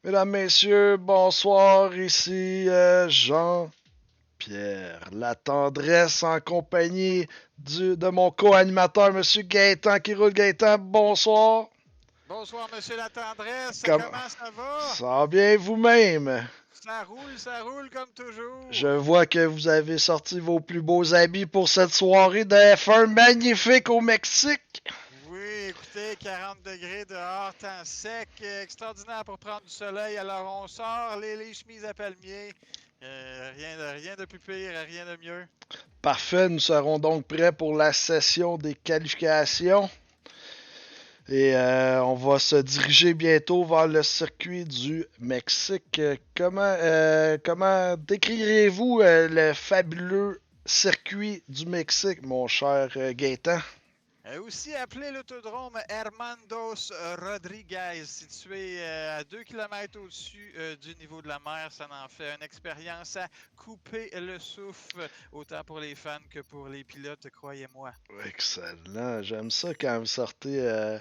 Mesdames, Messieurs, bonsoir, ici Jean-Pierre. La tendresse en compagnie de mon co-animateur, Monsieur Gaétan qui roule. Gaétan, bonsoir. Bonsoir, Monsieur La Tendresse. Comme... Comment ça va? Ça va bien vous-même? Ça roule comme Je toujours. vois que vous avez sorti vos plus beaux habits pour cette soirée de F1 magnifique au Mexique. Oui, écoutez, 40 degrés dehors, temps sec, extraordinaire pour prendre du soleil. Alors on sort les chemises à palmier. Rien de plus pire, rien de mieux. Parfait, nous serons donc prêts pour la session des qualifications. Et on va se diriger bientôt vers le circuit du Mexique. Comment décrirez-vous le fabuleux circuit du Mexique, mon cher Gaétan? Aussi appelé l'autodrome Hermandos Rodriguez, situé à 2 km au-dessus du niveau de la mer. Ça en fait une expérience à couper le souffle, autant pour les fans que pour les pilotes, croyez-moi. Excellent. J'aime ça quand vous sortez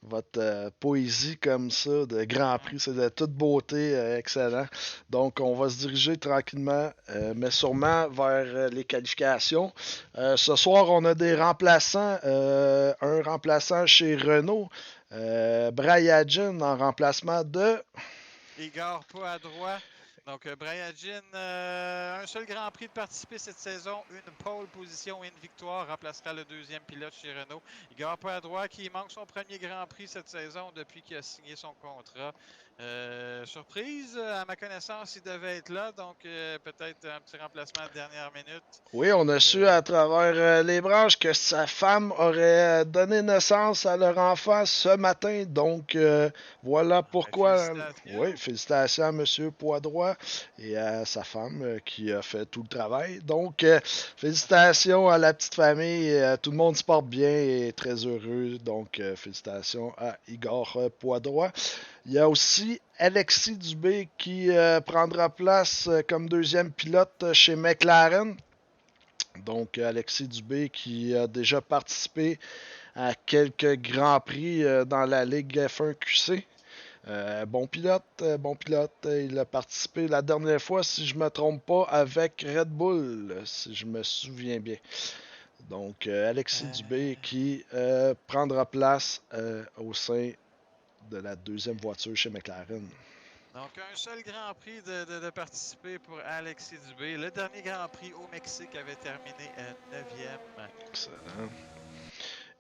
votre poésie comme ça de Grand Prix. C'est de toute beauté. Excellent. Donc, on va se diriger tranquillement, mais sûrement vers les qualifications. Ce soir, on a des remplaçants. Un remplaçant chez Renault. Brayagin en remplacement de... Igor pas à droit. Donc, Brian Jean, un seul Grand Prix de participer cette saison, une pole position et une victoire remplacera le deuxième pilote chez Renault. Igor pas à droit qui manque son premier Grand Prix cette saison depuis qu'il a signé son contrat. Surprise, à ma connaissance, il devait être là, donc peut-être un petit remplacement de dernière minute. Oui, on a su Euh, à travers les branches que sa femme aurait donné naissance à leur enfant ce matin. Donc, voilà pourquoi. Oui, Félicitations. félicitations à M. Poidroit et à sa femme qui a fait tout le travail. Donc, félicitations à la petite famille. Tout le monde se porte bien et est très heureux. Donc, félicitations à Igor Poidroit. Il y a aussi Alexis Dubé qui prendra place comme deuxième pilote chez McLaren. Donc, Alexis Dubé qui a déjà participé à quelques grands prix dans la Ligue F1 QC. Bon pilote, bon pilote. Il a participé la dernière fois, si je ne me trompe pas, avec Red Bull, si je me souviens bien. Donc, Alexis Dubé Euh, qui prendra place au sein de la deuxième voiture chez McLaren. Donc, un seul Grand Prix de participer pour Alexis Dubé. Le dernier Grand Prix au Mexique avait terminé 9e. Excellent.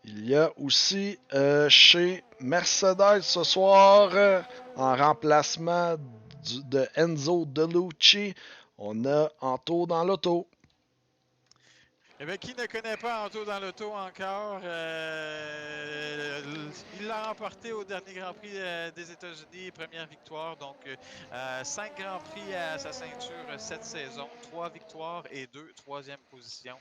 Il y a aussi chez Mercedes ce soir, en remplacement de Enzo Delucci, on a Anto dans l'auto. Eh bien, qui ne connaît pas Anto dans l'auto encore? Il l'a remporté au dernier Grand Prix des États-Unis, première victoire. Donc, 5 Grands Prix à sa ceinture cette saison, 3 victoires et 2 troisième positions.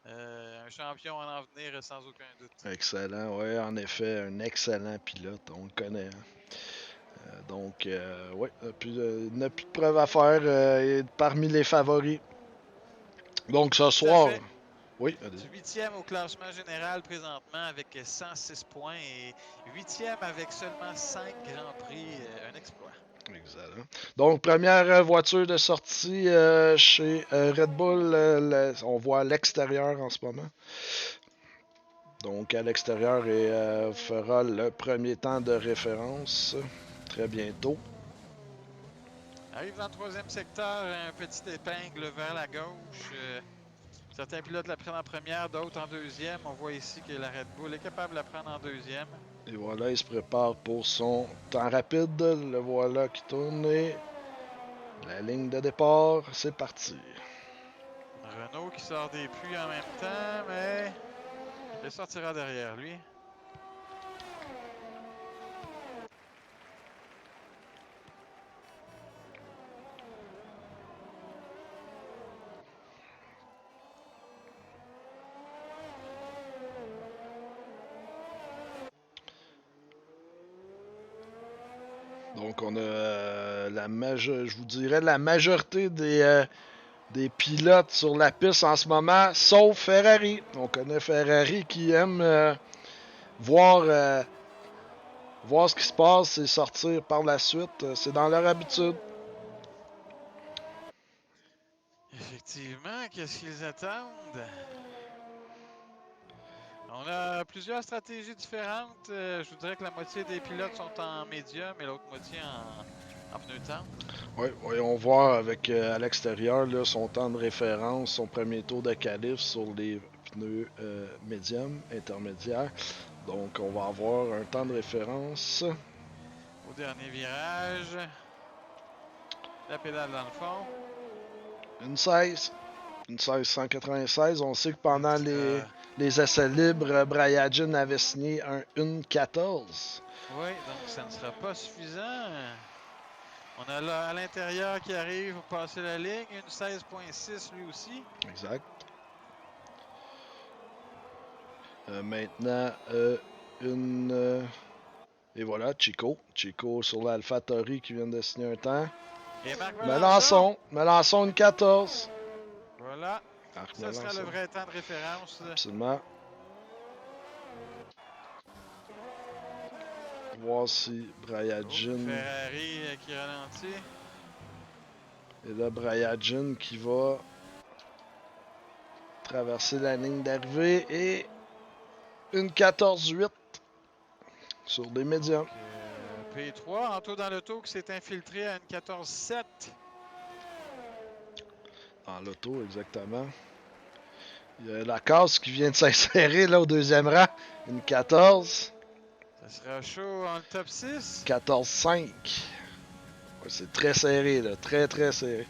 Un champion en venir sans aucun doute. Excellent, oui, en effet, un excellent pilote, on le connaît. Hein. Donc, oui, il n'a plus de preuves à faire, il est parmi les favoris. Donc, ce Tout à soir, fait. oui, allez. 8e au classement général présentement avec 106 points et 8e avec seulement 5 Grands Prix. Un exploit. Excellent. Donc, première voiture de sortie chez Red Bull. On voit l'extérieur en ce moment. Donc, à l'extérieur et fera le premier temps de référence très bientôt. Arrive dans le troisième secteur, un petit épingle vers la gauche. Certains pilotes la prennent en première, d'autres en deuxième. On voit ici que la Red Bull est capable de la prendre en deuxième. Et voilà, il se prépare pour son temps rapide. Le voilà qui tourne et la ligne de départ, c'est parti. Renault qui sort des pluies en même temps, mais il sortira derrière lui. Donc, on a je vous dirais la majorité des pilotes sur la piste en ce moment, sauf Ferrari. On connaît Ferrari qui aime voir voir ce qui se passe et sortir par la suite. C'est dans leur habitude. Effectivement, qu'est-ce qu'ils attendent? On a plusieurs stratégies différentes. Je vous dirais que la moitié des pilotes sont en médium et l'autre moitié en pneu tendre. Oui, voyons voir avec à l'extérieur là, son temps de référence, son premier tour de qualif sur les pneus médium, intermédiaires. Donc on va avoir un temps de référence. Au dernier virage, la pédale dans le fond. Une 16. Une 16 196. On sait que pendant Ça sera- les essais libres, Brayagin avait signé un 1-14. Oui, donc ça ne sera pas suffisant. On a là à l'intérieur qui arrive pour passer la ligne, une 16.6 lui aussi. Exact. Maintenant, une. Et voilà, Chico. Chico sur l'AlphaTauri qui vient de signer un temps. Et Marc Melançon. Melançon une 14. Voilà. Marc Ça sera le Melançon. vrai temps de référence. Absolument. Voir si Brayagin. Ferrari qui ralentit. Et là, Brayagin qui va traverser la ligne d'arrivée et une 14-8 sur des médiums. P3, Anto dans l'auto qui s'est infiltré à une 14.7. Dans l'auto, exactement. Il y a la casse qui vient de s'insérer là au deuxième rang. Une 14. Ça sera chaud en top 6. 14-5. Ouais, c'est très serré, là. Très, très serré.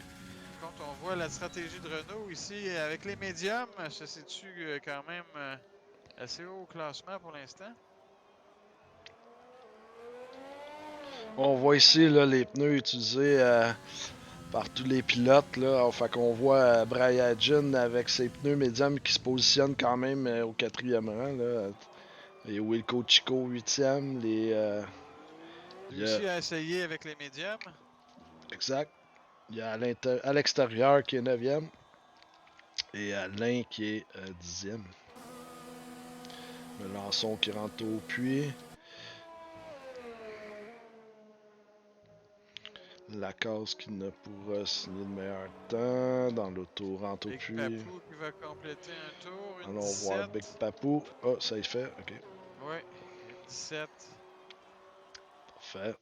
Quand on voit la stratégie de Renault ici avec les médiums, se situe quand même assez haut au classement pour l'instant. On voit ici là, les pneus utilisés par tous les pilotes. Là. Fait qu'on voit Brayagin avec ses pneus médiums qui se positionnent quand même au 4e rang. Là. Et Wilco Chico 8e. Lui aussi a essayé avec les médiums. Exact. Il y a à l'extérieur qui est 9e. Et Alain qui est 10e. Melançon qui rentre au puits. Lacasse qui ne pourra signer le meilleur temps. Dans l'auto, rentre au Big puits. Papou qui va compléter un tour. Une Allons 17. voir Big Papou. Oh, ça y fait. Ok. Oui, une 17. Parfait.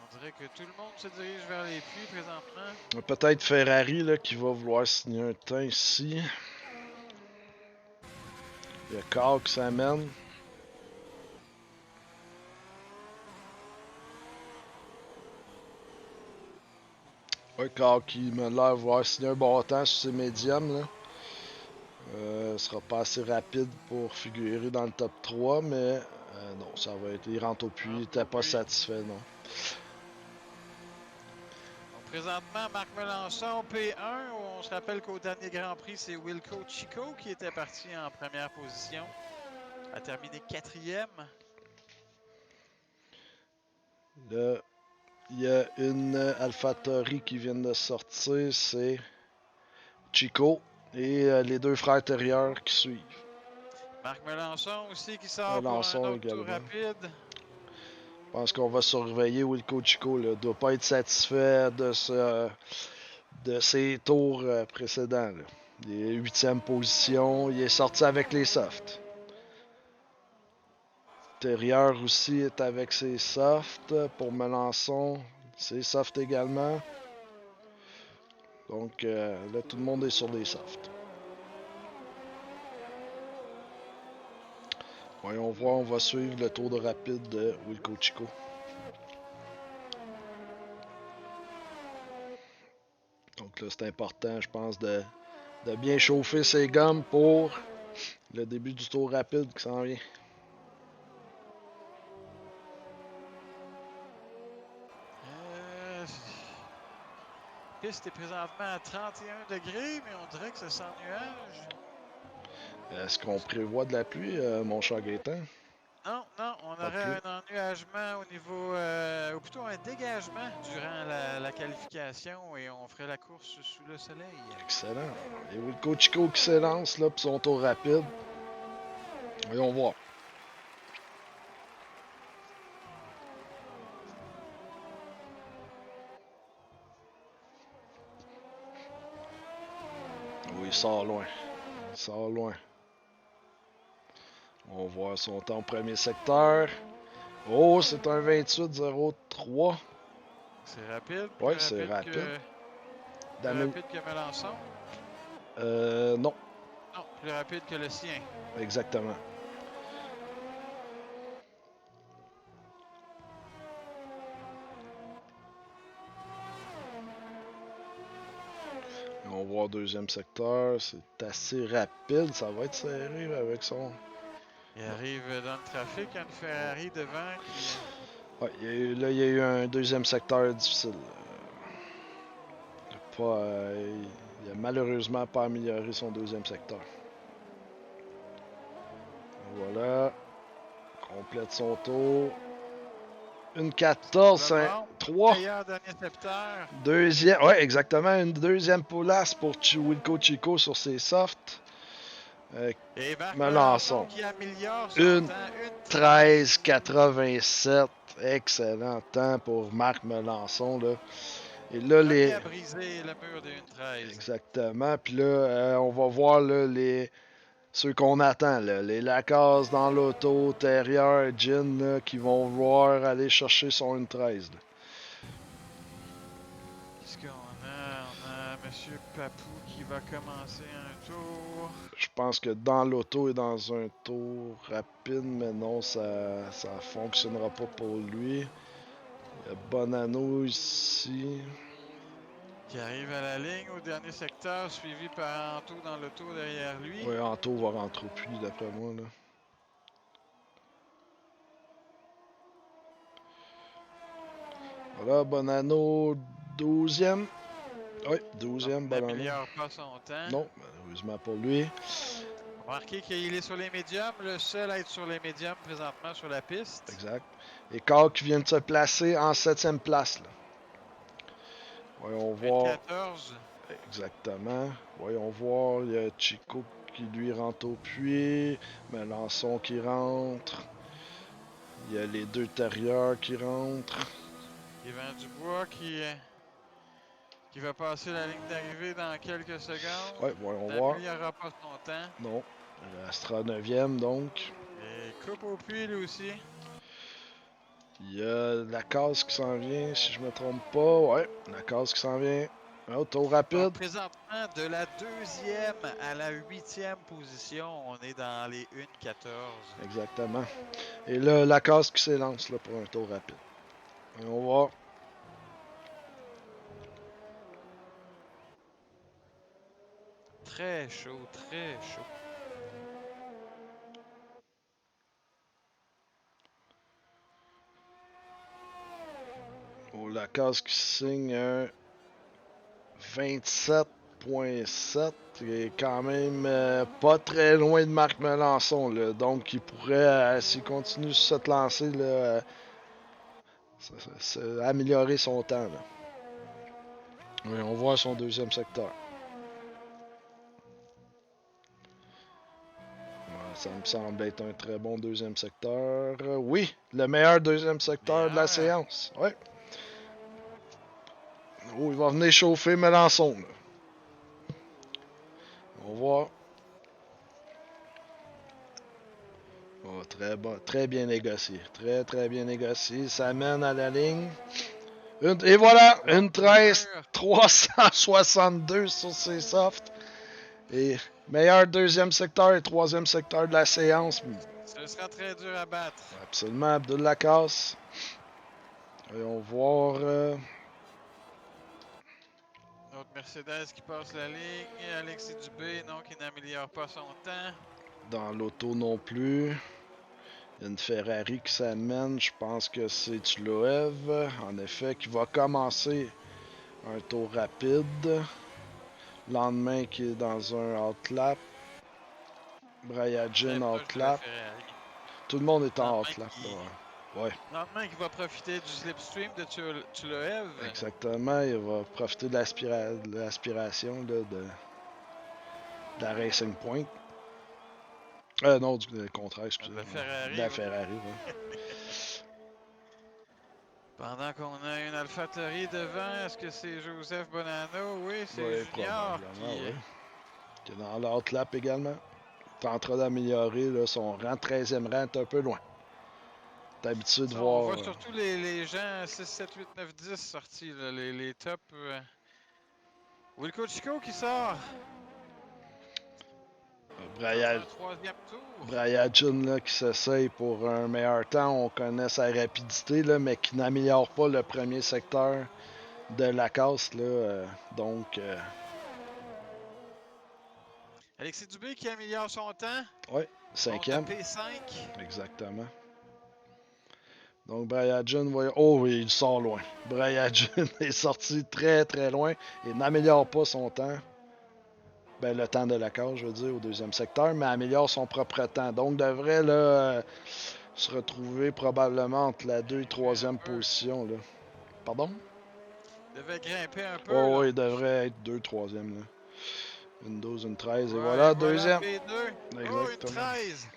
On dirait que tout le monde se dirige vers les puits présentement. Peut-être Ferrari là, qui va vouloir signer un temps ici. Il y a Carl qui s'amène. Ouais, Carl qui me l'air vouloir signer un bon temps sur ses médiums. Là. Sera pas assez rapide pour figurer dans le top 3, mais non, ça va être. Il rentre au puits, il était pas satisfait, non. Donc, présentement, Marc Melançon, P1. On se rappelle qu'au dernier Grand Prix, c'est Wilco Chico qui était parti en première position. A terminé 4e. Là, il y a une AlphaTauri qui vient de sortir, c'est Chico et les deux frères intérieurs qui suivent. Marc Melançon aussi qui sort Melançon pour un autre également. tour rapide. Je pense qu'on va surveiller Wilco Chico. Il ne doit pas être satisfait de ses tours précédents. Là. Il est 8e position. Il est sorti avec les softs. Intérieur aussi est avec ses softs. Pour Melançon, c'est soft également. Donc là, tout le monde est sur les softs. Voyons voir, on va suivre le tour de rapide de Wilco Chico. Donc là, c'est important, je pense, de bien chauffer ses gommes pour le début du tour rapide qui s'en vient. La piste est présentement à 31 degrés, mais on dirait que c'est sans nuage. Est-ce qu'on prévoit de la pluie, mon cher Gaétan? Non, non, on Pas de aurait pluie. un ennuagement au niveau ou plutôt un dégagement durant la qualification et on ferait la course sous le soleil. Excellent. Et Wilco Chico qui s'élance là pour son tour rapide. Voyons voir. Oui, il sort loin. Il sort loin. On va voir son temps au premier secteur. Oh, c'est un 28,03. C'est rapide. Oui, Plus c'est rapide rapide. plus rapide que Melançon. Non, Non, plus rapide que le sien. exactement. On va voir deuxième secteur. C'est assez rapide. Ça va être serré avec son. Il arrive dans le trafic, il y a une Ferrari devant qui. Ouais, il y a eu un deuxième secteur difficile. Il a malheureusement pas amélioré son deuxième secteur. Voilà. Complète son tour. Une 14, 3. Meilleur dernier secteur. Deuxième, ouais, exactement. Une deuxième place pour Wilco Chico sur ses softs. Et Marc Melançon qui améliore son une temps. 13,87. Excellent temps pour Marc Melançon. Là. Et là, les. A brisé le mur des 1,13. Exactement. Puis là, on va voir là, ceux qu'on attend. Là. Les Lacasse dans l'auto, Terrier, Gin, là, qui vont voir aller chercher son 1,13. Qu'est-ce qu'on a? On a M. Papou qui va commencer un tour. Je pense que dans l'auto et dans un tour rapide, mais non, ça fonctionnera pas pour lui. Il y a Bonanno ici. Qui arrive à la ligne au dernier secteur, suivi par Anto dans l'auto derrière lui. Oui, Anto va rentrer au puits, d'après moi. Là. Voilà, Bonanno, 12e. Oui, 12e, Bonanno. Il n'améliore pas son temps. Non, malheureusement pour lui. Remarquez qu'il est sur les médiums, le seul à être sur les médiums présentement sur la piste. Exact. Et Carl qui vient de se placer en 7e place. Là. Voyons voir. 14. Exactement. Voyons voir. Il y a Chico qui lui rentre au puits. Melançon qui rentre. Il y a les deux Terriers qui rentrent. Yvan Dubois qui va passer la ligne d'arrivée dans quelques secondes. Ouais, voyons voir. Il n'aura pas son temps. Non. Il restera 9e donc. Et coupe au puits lui aussi. Il y a la case qui s'en vient, si je me trompe pas. Ouais, la case qui s'en vient. Auto rapide. Donc, présentement, de la 2e à la 8e position, on est dans les 1,14. Exactement. Et là, la case qui s'élance là, pour un tour rapide. On va voir. Très chaud, très chaud. Oh, la case qui signe un 27,7. Il est quand même pas très loin de Marc Melançon. Là. Donc, il pourrait, s'il continue sur cette lancée, là, améliorer son temps. Là. Oui, on voit son deuxième secteur. Ça me semble être un très bon deuxième secteur. Oui, le meilleur deuxième secteur de la séance. Oui. Oh, il va venir chauffer Melançon. Là. On va voir. Oh, très bon, très bien négocié. Très, très bien négocié. Ça mène à la ligne. Et voilà, une 13 362 sur ses softs. Et meilleur deuxième secteur et troisième secteur de la séance. Ce sera très dur à battre. Absolument, Abdul Lacasse. Voyons voir. Notre Mercedes qui passe la ligne. Alexis Dubé, non, qui n'améliore pas son temps. Dans l'auto non plus. Il y a une Ferrari qui s'amène. Je pense que c'est Tuloev. En effet, qui va commencer un tour rapide. Lendemain qui est dans un outlap. Brian Outclap. Tout le monde est en Outclap. Ouais, Lentement, qui va profiter du slipstream de Tuloev. exactement. Il va profiter de l'aspiration là, de la Racing Point. Non, du contraire, excusez. De la Ferrari. De la Ouais. Ferrari, ouais. Pendant qu'on a une AlphaTauri devant, est-ce que c'est Joseph Bonanno? Oui, c'est Oui, Junior probablement, qui... oui. Qui est dans l'outlap également. Il est en train d'améliorer là, son rang. 13e rang est un peu loin. T'es habitué de Ça, on voir. voit surtout les gens 6, 7, 8, 9, 10 sortis, là, les tops. Wilco Chico qui sort dans un troisième tour. Brayagin là, qui s'essaye pour un meilleur temps. On connaît sa rapidité, là, mais qui n'améliore pas le premier secteur de la casse. Là, donc, Alexis Dubé qui améliore son temps. ouais, Monte à 5e. P5. Exactement. Donc, Brayagin, oh oui, il sort loin. Brayagin est sorti très très loin et n'améliore pas son temps. Ben, le temps de la case, je veux dire, au deuxième secteur, mais améliore son propre temps. Donc, devrait là, se retrouver probablement entre la 2 et 3e position. Là. Pardon? Devait grimper un peu, Oh, là. il devrait être 2 3e. Là. Une 12, une 13, et Ouais, voilà, voilà deuxième. P2. Oh, une Exactement. 13.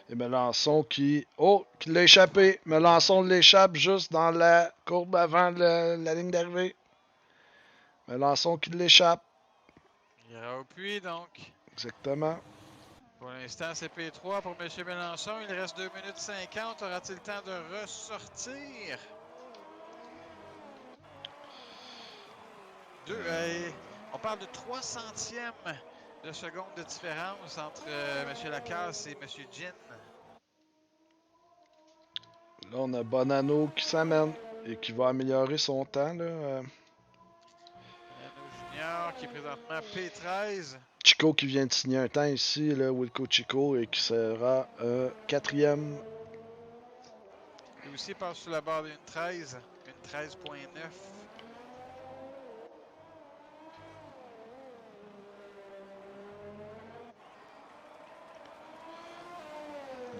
Et Melançon qui. Oh, qui l'a échappé. Melançon l'échappe juste dans la courbe avant la ligne d'arrivée. Melançon qui l'échappe. Il ira au puits, donc. Exactement. Pour l'instant, c'est P3 pour M. Mélenchon. Il reste 2 minutes 50. Aura-t-il le temps de ressortir? On parle de 3 centièmes de seconde de différence entre M. Lacasse et M. Gin. Là, on a Bonanno qui s'amène et qui va améliorer son temps. Là. Bonanno Junior qui est présentement P13. Chico qui vient de signer un temps ici, là, Wilco Chico, et qui sera 4e. Lui aussi passe sous la barre d'une 13. Une 13.9.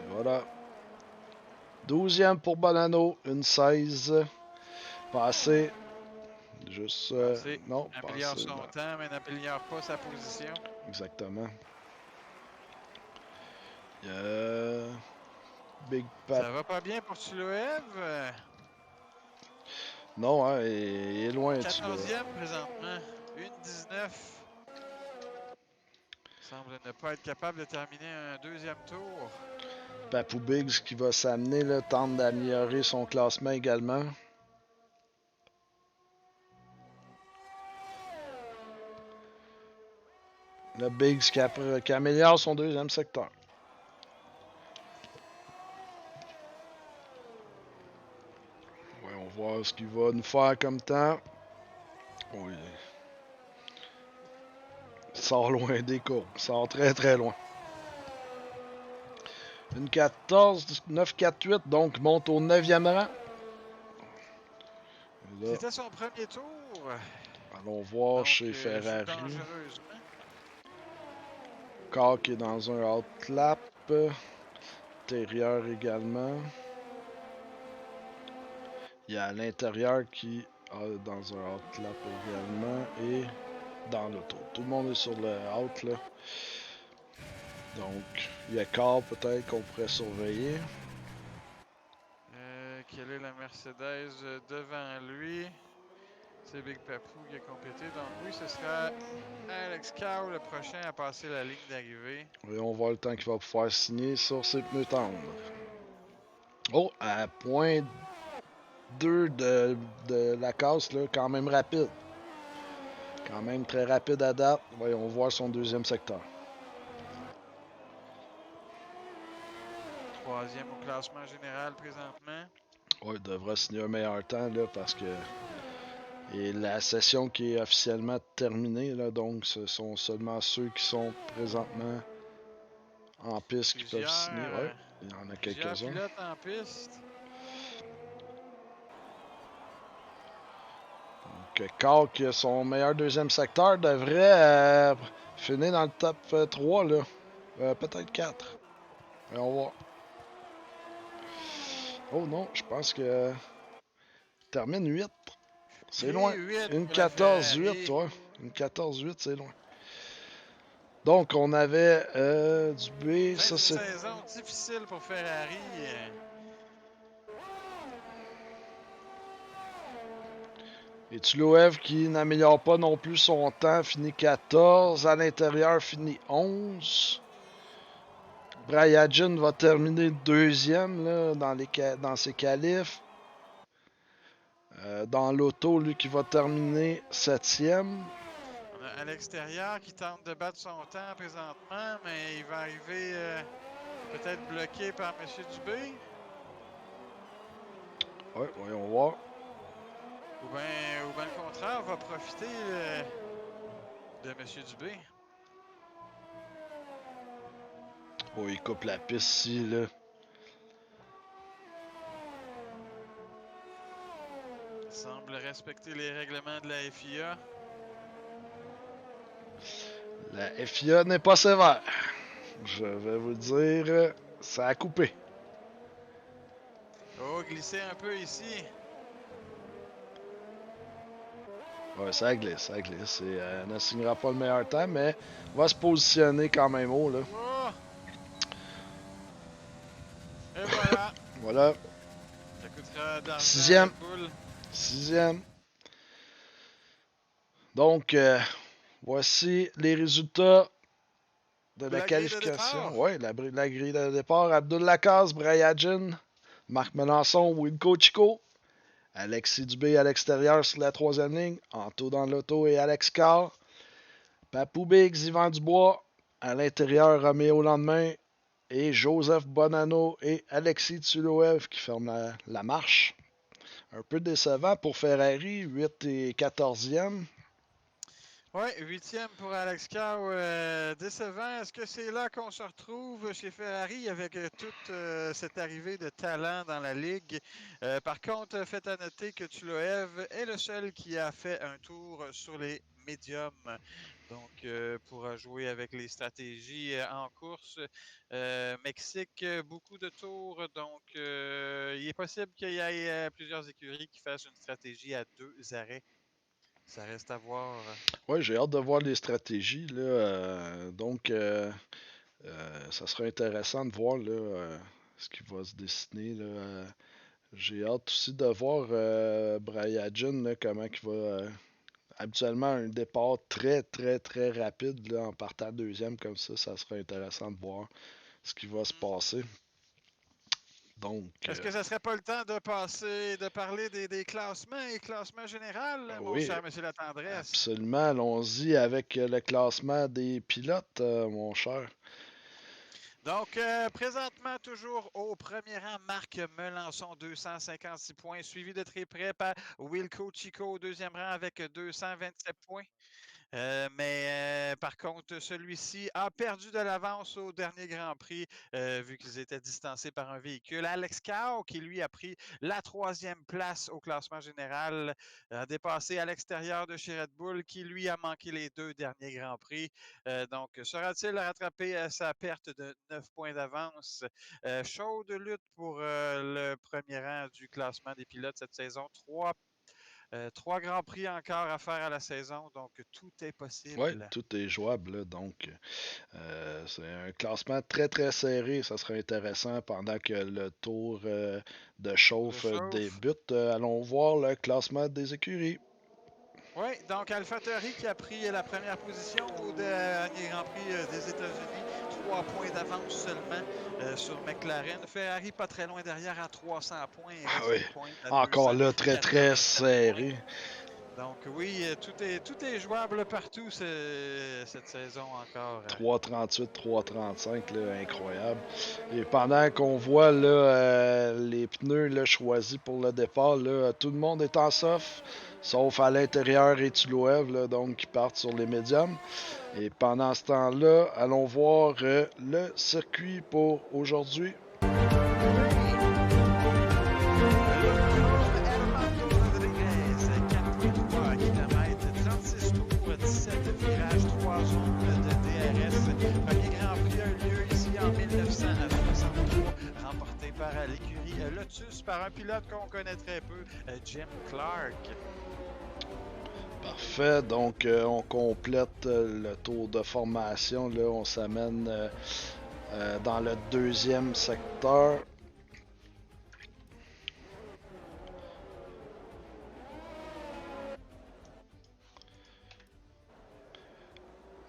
Voilà. 12e pour Bonanno, une 16. Passé. Juste. Passé. Non, Améliore passé. son Non. temps, mais n'améliore pas sa position. Exactement. Big Pat. Ça va pas bien pour Tuloev. Non, hein, il est loin, tu là. 14e présentement. 1,19. Semble ne pas être capable de terminer un deuxième tour. Papou Biggs qui va s'amener, là, tente d'améliorer son classement également. Le Biggs qui améliore son deuxième secteur. Voyons voir ce qu'il va nous faire comme temps. Oui. Il sort loin des courbes. Il sort très très loin. Une 14, 9, 4, 8, donc monte au 9e rang. C'était son premier tour. Allons voir Donc, chez joue Ferrari. dangereusement. Car qui est dans un outlap. Intérieur également. Il y a à l'intérieur qui est dans un outlap également. Et dans l'auto. Tout le monde est sur le out là. Donc, il y a Car peut-être qu'on pourrait surveiller. Quelle est la Mercedes devant lui? C'est Big Papou qui a complété. Donc oui, ce sera Alex Cow le prochain à passer la ligne d'arrivée. Et on voit le temps qu'il va pouvoir signer sur ses pneus tendres. Oh, à point 2 de la casse, là, quand même rapide. Quand même très rapide à date. Voyons voir son deuxième secteur. Troisième au classement général présentement. Ouais, il devra signer un meilleur temps là, parce que et la session qui est officiellement terminée, là, donc ce sont seulement ceux qui sont présentement en piste qui peuvent signer. Ouais, il y en a Plusieurs quelques-uns. pilotes en piste. Donc, Carl, qui a son meilleur deuxième secteur, devrait finir dans le top 3, là. Peut-être 4. On va voir. Oh non, je pense que termine 8. C'est Et loin. 8 Une pour la 14-8, Ferrari. ouais. Une 14-8, c'est loin. Donc, on avait du B. Fin Ça, de c'est. saison difficile pour Ferrari. Et Tuloev qui n'améliore pas non plus son temps, finit 14. À l'intérieur, finit 11. Brayagin va terminer deuxième là, dans ses qualifs. Dans l'auto, lui qui va terminer septième. On a à l'extérieur qui tente de battre son temps présentement, mais il va arriver peut-être bloqué par M. Dubé. Ouais, voyons voir. Ou bien le contraire, va profiter de M. Dubé. Oh, il coupe la piste ici, là. Il semble respecter les règlements de la FIA. La FIA n'est pas sévère. Je vais vous dire, ça a coupé. Oh, glisser un peu ici. Ouais, ça glisse, ça glisse. Et, ne signera pas le meilleur temps, mais va se positionner quand même haut, là. Oh! Et voilà. Voilà. Ça coûtera de l'argent Sixième. à Red Bull. Sixième. Donc, voici les résultats de la qualification. Ouais, la grille de départ. Abdul Lacaze, Brayagin, Marc Melançon, Wilco Chico, Alexis Dubé à l'extérieur sur la troisième ligne, Anto dans l'auto et Alex Carr, Papou Biggs, Yvan Dubois, à l'intérieur Roméo Lendemain et Joseph Bonanno et Alexis Tuloev qui ferment la marche. Un peu décevant pour Ferrari, 8 et 14e. Oui, 8e pour Alex Cow. Décevant. Est-ce que c'est là qu'on se retrouve chez Ferrari avec toute cette arrivée de talent dans la ligue? Par contre, faites à noter que Tuloev est le seul qui a fait un tour sur les médiums. Donc, pour jouer avec les stratégies en course. Mexique, beaucoup de tours. Donc, il est possible qu'il y ait plusieurs écuries qui fassent une stratégie à 2 arrêts. Ça reste à voir. Oui, j'ai hâte de voir les stratégies. Là, donc, ça sera intéressant de voir là, ce qui va se dessiner. Là. J'ai hâte aussi de voir Brayagin, là, comment il va. Habituellement, un départ très, très, très rapide là, en partant deuxième comme ça sera intéressant de voir ce qui va se passer. Donc, Est-ce que ça serait pas le temps de parler des classements et classements général, mon oui, cher M. Latendresse? absolument. Allons-y avec le classement des pilotes, mon cher. Donc, présentement, toujours au premier rang, Marc Melançon, 256 points, suivi de très près par Wilco Chico au deuxième rang avec 227 points. Mais par contre, celui-ci a perdu de l'avance au dernier Grand Prix, vu qu'ils étaient distancés par un véhicule. Alex Cow, qui lui a pris la troisième place au classement général, a dépassé à l'extérieur de chez Red Bull, qui lui a manqué les 2 derniers Grands Prix. Donc, sera-t-il rattrapé sa perte de 9 points d'avance? Chaude lutte pour le premier rang du classement des pilotes cette saison. 3 Grands Prix encore à faire à la saison, donc tout est possible. Oui, tout est jouable. Là, donc, c'est un classement très très serré. Ça sera intéressant pendant que le tour de chauffe débute. Allons voir le classement des écuries. Oui, donc AlphaTauri qui a pris la première position au dernier Grand Prix des États-Unis. 3 points d'avance seulement sur McLaren. Ferrari pas très loin derrière à 300 points. Ah oui, Points encore là, très très serré. Points. Donc oui, tout est jouable partout cette saison encore. 3,38, 3,35, là, incroyable. Et pendant qu'on voit là, les pneus là, choisis pour le départ, là, tout le monde est en soft, sauf à l'intérieur et Tuloev, là, donc qui partent sur les médiums. Et pendant ce temps-là, allons voir le circuit pour aujourd'hui. Par l'écurie Lotus par un pilote qu'on connaît très peu, Jim Clark. Parfait, donc on complète le tour de formation. Là, on s'amène dans le deuxième secteur.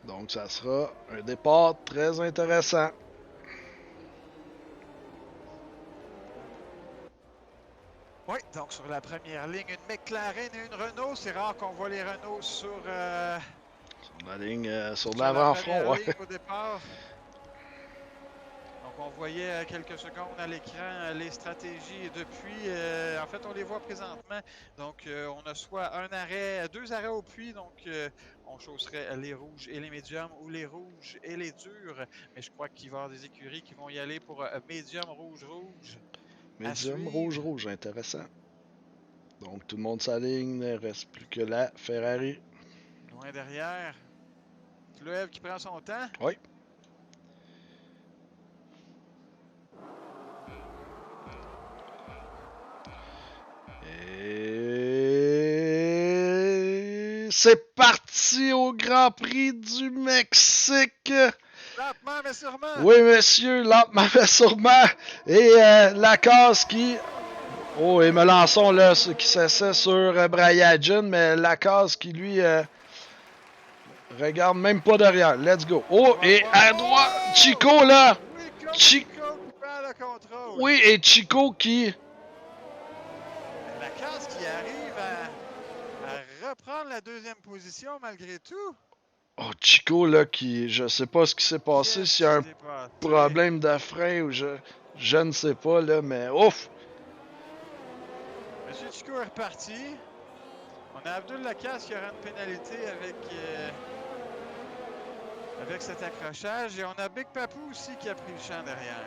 Donc ça sera un départ très intéressant. Oui, donc sur la première ligne, une McLaren et une Renault. C'est rare qu'on voit les Renault sur La ligne sur la l'avant-front, première ouais. ligne au départ. Donc on voyait quelques secondes à l'écran les stratégies depuis. En fait, on les voit présentement. Donc on a soit un arrêt, deux arrêts au puits. Donc on chausserait les rouges et les médiums ou les rouges et les durs. Mais je crois qu'il va y avoir des écuries qui vont y aller pour médium, rouge, rouge. Médium, rouge, rouge, intéressant. Donc tout le monde s'aligne, il ne reste plus que la Ferrari. Loin derrière. Loeb qui prend son temps. Oui. Et c'est parti au Grand Prix du Mexique. Lentement mais sûrement. Oui, monsieur, lentement mais sûrement. Et Lacasse qui... Oh, et Melançon, là, qui s'essaie sur Brayagin, mais Lacasse qui, lui, regarde même pas derrière. Let's go. Oh, et à droite, Chico, là. Chico qui prend le contrôle. Oui, et Chico qui... La casse qui arrive à reprendre la deuxième position malgré tout. Oh, Chico, là, qui... Je sais pas ce qui s'est passé, s'il y a un problème de frein ou je ne sais pas, là, mais ouf! Monsieur Chico est reparti. On a Abdul Lacasse qui aura une pénalité avec cet accrochage. Et on a Big Papou aussi qui a pris le champ derrière.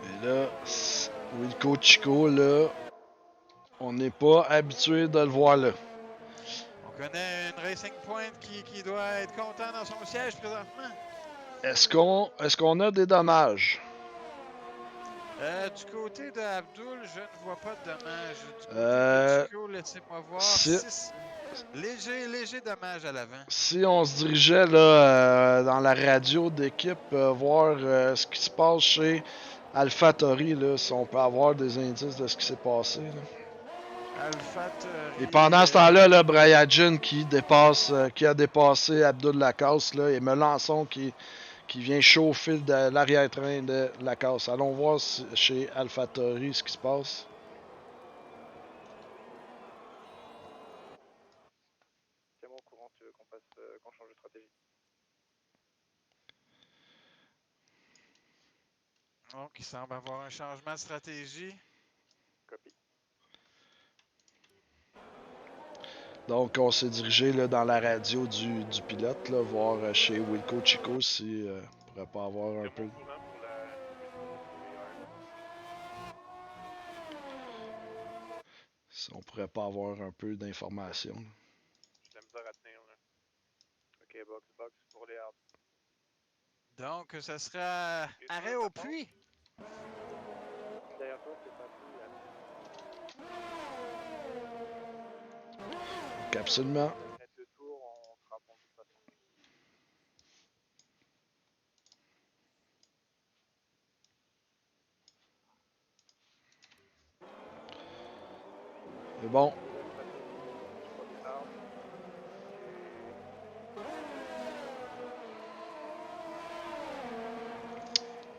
Et là, Wilco Chico, là, on n'est pas habitué de le voir là. On connaît une Racing Point qui doit être content dans son siège présentement. Est-ce qu'on a des dommages? Du côté d'Abdul, je ne vois pas de dommages. Du côté de Chico, laissez-moi voir. Léger dommage à l'avant. Si on se dirigeait là, dans la radio d'équipe, voir ce qui se passe chez AlphaTauri, là, si on peut avoir des indices de ce qui s'est passé. Là. AlphaTauri. Et pendant ce temps-là, là, Brayagin qui a dépassé Abdul Lacasse, là, et Melançon qui vient chauffer l'arrière-train de Lacasse. Allons voir chez AlphaTauri ce qui se passe. Tiens-moi au courant, tu veux qu'on change de stratégie. Donc, il semble avoir un changement de stratégie. Copie. Donc, on s'est dirigé là, dans la radio du pilote, là, voir chez Wilco Chico si on pourrait pas avoir un peu. Si on pourrait pas avoir un peu d'informations. J'ai de la misère à tenir, là. Ok, box pour les hards. Donc, ça sera arrêt au puits. Derrière toi, c'est pas tout. Donc, absolument. Mettre le tour, on sera bon de toute façon. C'est bon.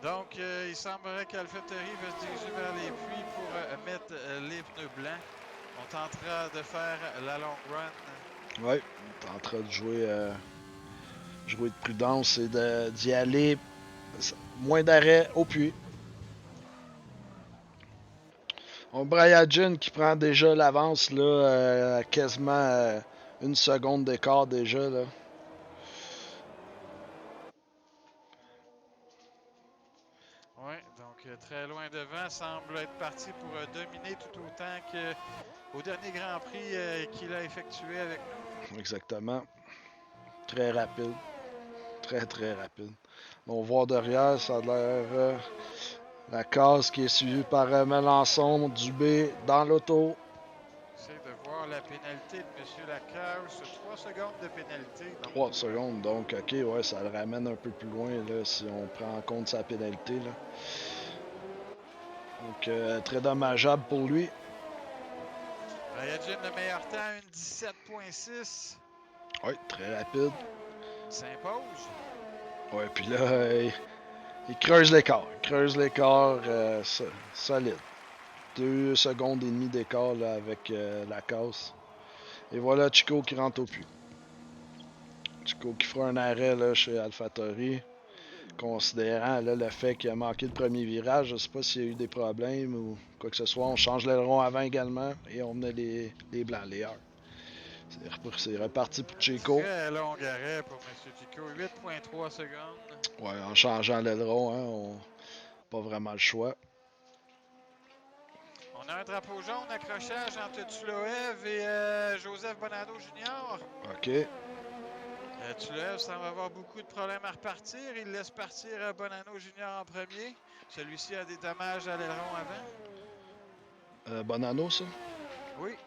Donc, il semblerait qu'AlphaTauri va se diriger vers les puits pour mettre les pneus blancs. On tentera de faire la long run. Oui, on est en train de jouer de prudence et d'y aller moins d'arrêt au puits. On Brayagin qui prend déjà l'avance là, quasiment une seconde d'écart déjà là. Oui, donc très loin devant, semble être parti pour dominer tout autant qu'au dernier Grand Prix qu'il a effectué avec nous. Exactement. Très rapide. Très rapide. On voit derrière, ça a l'air La case qui est suivie par Melançon, Dubé dans l'auto. J'essaie de voir la pénalité de M. Lacasse. 3 secondes de pénalité. Donc, 3 secondes, donc ok, ouais, ça le ramène un peu plus loin là, si on prend en compte sa pénalité. Là. Donc très dommageable pour lui. Brayagin, le meilleur temps, une 17.6. Oui, très rapide. S'impose. Ouais, puis là, il creuse l'écart. Il creuse l'écart solide. 2 secondes et demie d'écart là, avec la casse. Et voilà Chico qui rentre au puits. Chico qui fera un arrêt là, chez AlphaTauri. Considérant là, le fait qu'il a manqué le premier virage, je ne sais pas s'il y a eu des problèmes ou quoi que ce soit. On change l'aileron avant également et on menait les blancs, les heures. C'est reparti pour Chico. Très long arrêt pour M. Chico. 8.3 secondes. Ouais, en changeant l'aileron, hein, on pas vraiment le choix. On a un drapeau jaune, accrochage entre Tuloev et Joseph Bonanno Jr. OK. Tuloev semble avoir beaucoup de problèmes à repartir. Il laisse partir Bonanno Jr. en premier. Celui-ci a des dommages à l'aileron avant. Bonanno, ça? Oui.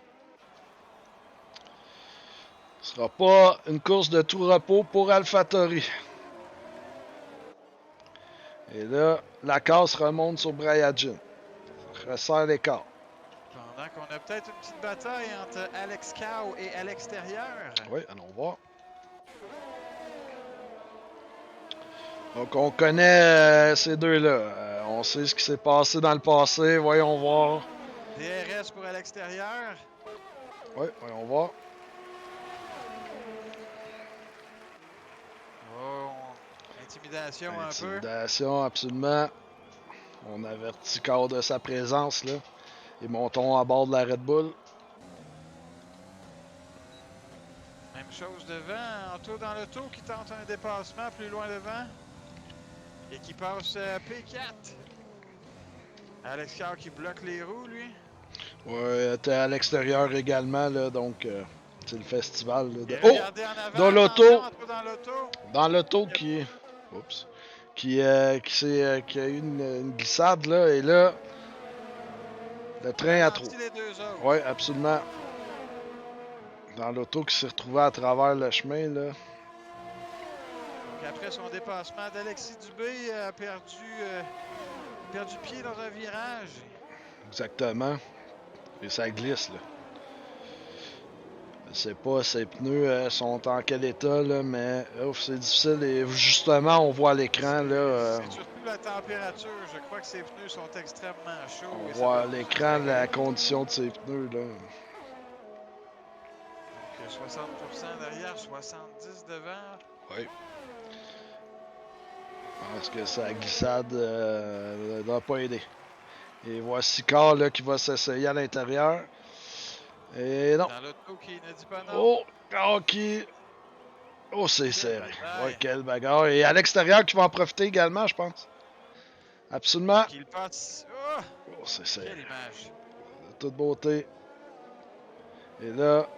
Ce sera pas une course de tout repos pour AlphaTauri. Et là, la casse remonte sur Brayagin. Resserre l'écart. Pendant qu'on a peut-être une petite bataille entre Alex Cow et à l'extérieur. Oui, allons voir. Donc, on connaît ces deux-là. On sait ce qui s'est passé dans le passé. Voyons voir. DRS pour à l'extérieur. Oui, voyons voir. Oh, intimidation un peu. Intimidation, absolument. On avertit Carl de sa présence, là. Et montons à bord de la Red Bull. Même chose devant. Anto dans l'auto qui tente un dépassement plus loin devant. Et qui passe P4. Alex Cow qui bloque les roues, lui. Ouais, t'es à l'extérieur également, là, donc c'est le festival. Là, de... Et Oh! regardez en avant. Dans l'auto! Attention, Anto dans l'auto. Dans l'auto qui... Oups. Qui a eu une glissade, là, et là... Le train a trop. Les deux autres. Oui, absolument. Dans l'auto qui s'est retrouvé à travers le chemin, là. Donc après son dépassement, d'Alexis Dubé a perdu pied dans un virage. Exactement. Et ça glisse, là. Je sais pas, ses pneus sont en quel état, là, mais c'est difficile. Et justement, on voit à l'écran, là... C'est surtout la température. Je crois que ses pneus sont extrêmement chauds. On voit à l'écran la condition de ses pneus, là. Donc 60% derrière, 70 devant. Oui. Parce que sa glissade ne doit pas aider. Et voici Carl là, qui va s'essayer à l'intérieur. Et non. Dans l'auto qui ne dit pas non. Oh, Carl qui... Oh, c'est serré. Ouais, quelle bagarre. Et à l'extérieur qui va en profiter également, je pense. Absolument. Il passe. Oh, oh c'est serré. Quelle image. De toute beauté. Et là,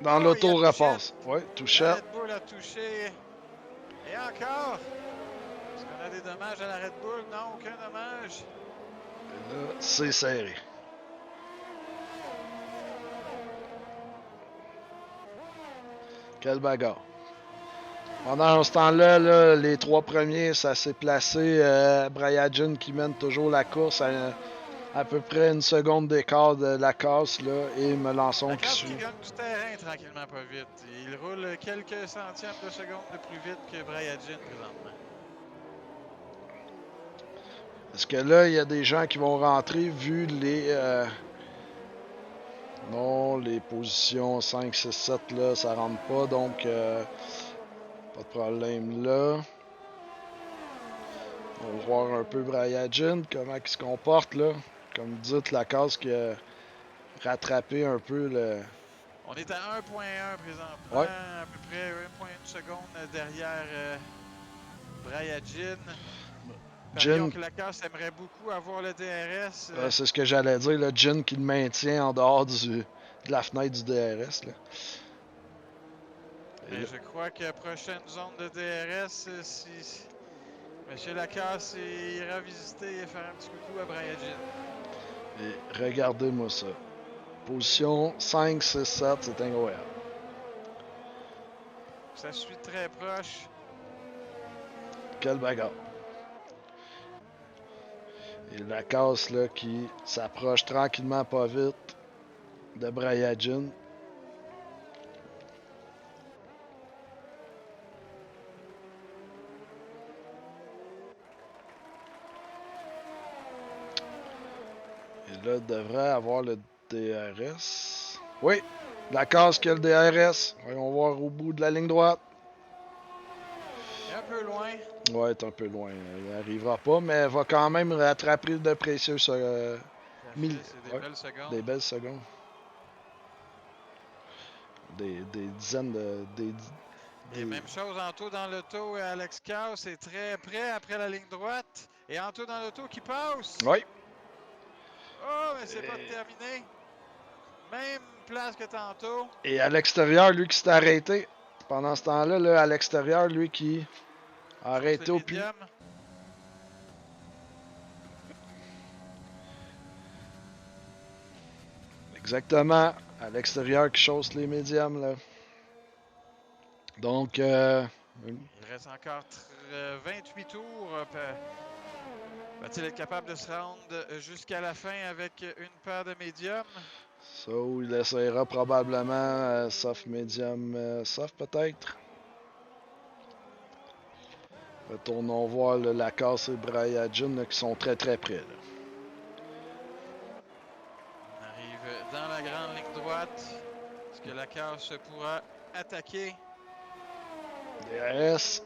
dans l'auto repasse. Oui, touchette. La Red Bull a touché. Et encore. Est-ce qu'on a des dommages à la Red Bull? Non, aucun dommage. Et là, c'est serré. Quelle bagarre. Pendant ce temps-là, là, les trois premiers, ça s'est placé. Brayagin qui mène toujours la course à peu près une seconde d'écart de la casse. Là, et Melançon qui suit. Il gagne du terrain tranquillement, pas vite. Il roule quelques centièmes de seconde de plus vite que Brayagin présentement. Est-ce que là, il y a des gens qui vont rentrer vu les... Non, les positions 5, 6, 7, là, ça rentre pas. Donc, pas de problème là. On va voir un peu Brayagin, comment il se comporte là. Comme vous dites, la case qui a rattrapé un peu le... On est à 1.1 présentement, ouais. à peu près 1.1 seconde derrière Brayagin. Gin que la casse aimerait beaucoup avoir le DRS. C'est ce que j'allais dire, le Gin qui le maintient en dehors de la fenêtre du DRS. Là. Mais je crois que la prochaine zone de DRS, si Monsieur Lacasse ira visiter et faire un petit coucou à Brian Jean. Et regardez-moi ça. Position 5, 6, 7, c'est incroyable. Ça suit très proche. Quelle bagarre. Et Lacasse là qui s'approche tranquillement pas vite de Brian Jean. Et là, devrait avoir le DRS. Oui, Lacasse qui a le DRS. Voyons voir au bout de la ligne droite. Un peu loin. Ouais, est un peu loin. Il n'arrivera pas, mais elle va quand même rattraper de précieux Ça mille. fait, c'est des Ouais, belles secondes. des belles secondes. Des dizaines de. Et même chose, Anto dans l'auto et Alex Chaos est très près après la ligne droite. Et Anto dans l'auto qui passe. Oui. Oh, mais c'est pas terminé. Même place que tantôt. Et à l'extérieur, lui qui s'est arrêté. Pendant ce temps-là, là, à l'extérieur, lui qui a arrêté au puits. Médium. Exactement. À l'extérieur qui chausse les médiums, là. Donc, Il reste encore 28 tours. Va-t-il être capable de se rendre jusqu'à la fin avec une paire de médiums? ça, où il essaiera probablement soft, medium, soft peut-être. Retournons voir là, Lacasse et Brian Jean qui sont très très près. Là. On arrive dans la grande ligne droite. Est-ce que Lacasse pourra attaquer? DRS.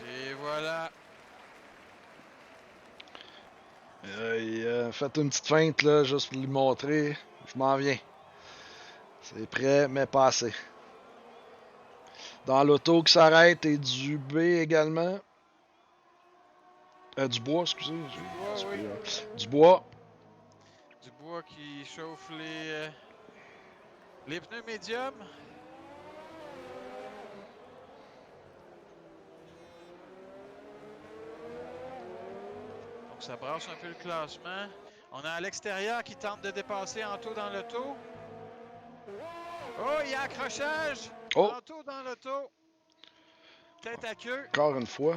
Et voilà. Il a fait une petite feinte là, juste pour lui montrer. Je m'en viens. C'est prêt, mais pas assez. Dans l'auto qui s'arrête et du B également. Du bois, excusez. Dubois, oui. Du bois. Dubois qui chauffe les pneus médiums. Donc ça brasse un peu le classement. On a à l'extérieur qui tente de dépasser Anto dans l'auto. Oh, il y a accrochage! Oh! Anto dans l'auto. Tête à queue. Encore une fois.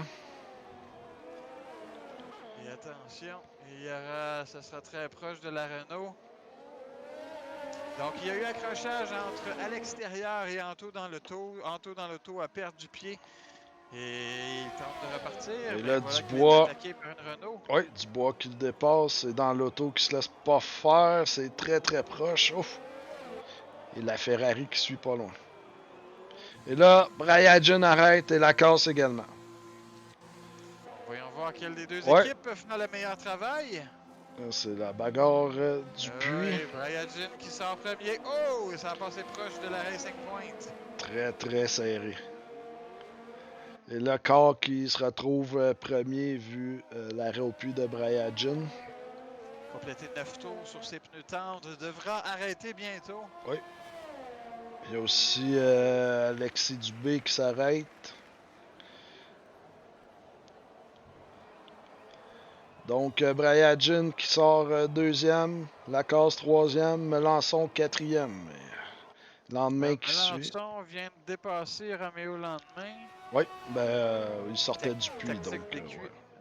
Et attention, ça sera très proche de la Renault. Donc, il y a eu accrochage entre à l'extérieur et Anto dans l'auto. Anto dans l'auto a perdu pied. Et il tente de repartir. Et mais là, voilà qu'il Dubois. est attaqué par une Renault. Oui, Dubois qui le dépasse. C'est dans l'auto qui se laisse pas faire. C'est très très proche. Ouf! Et la Ferrari qui suit pas loin. Et là, Brian Jean arrête et Lacasse également. Voyons voir quelle des deux Ouais. équipes peut faire le meilleur travail. C'est la bagarre du puits. Oui, Brian Jean qui sort premier. Oh, ça a passé proche de la Racing Point. Très très serré. Et là, Carr qui se retrouve premier vu l'arrêt au puits de Brian Jean. Complété 9 tours sur ses pneus tendres. Devra arrêter bientôt. Oui. Il y a aussi Alexis Dubé qui s'arrête. Donc, Brian Jean qui sort deuxième, Lacasse troisième, Melançon quatrième. Lendemain qui suit. Melançon vient de dépasser Roméo Lendemain. Oui, il sortait du puits. Donc, ouais.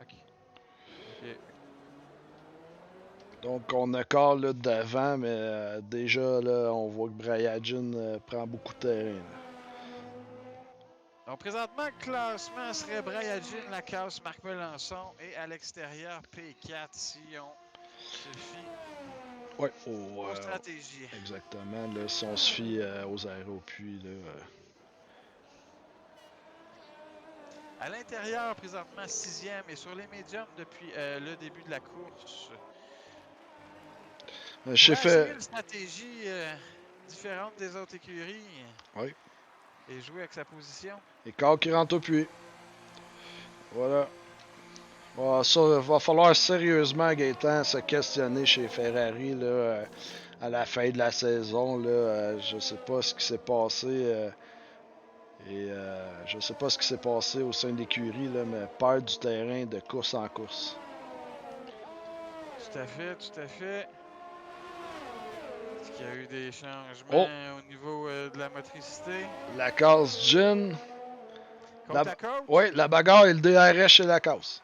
Okay. Donc, on a Carl là, devant, mais déjà, là, on voit que Brian Jean prend beaucoup de terrain. Là. Donc, présentement, le classement serait Brian Jean, Lacasse, Marc Melançon et à l'extérieur, P4 si on se fie aux stratégies. Exactement. Là, si on se fie aux arrêts au puits, là, À l'intérieur, présentement, 6e et sur les médiums depuis le début de la course. j'ai fait une stratégie différente des autres écuries. Oui. Et jouer avec sa position. Et Carl qui rentre au puits. Voilà. Ça va falloir sérieusement, Gaétan, se questionner chez Ferrari là, à la fin de la saison. Là, je sais pas ce qui s'est passé Et je sais pas ce qui s'est passé au sein de l'écurie, là, mais perd du terrain de course en course. Tout à fait, tout à fait. Est-ce qu'il y a eu des changements Oh! au niveau de la motricité? La case Gin. Côte à côte? Oui, la bagarre et le DRS chez la case.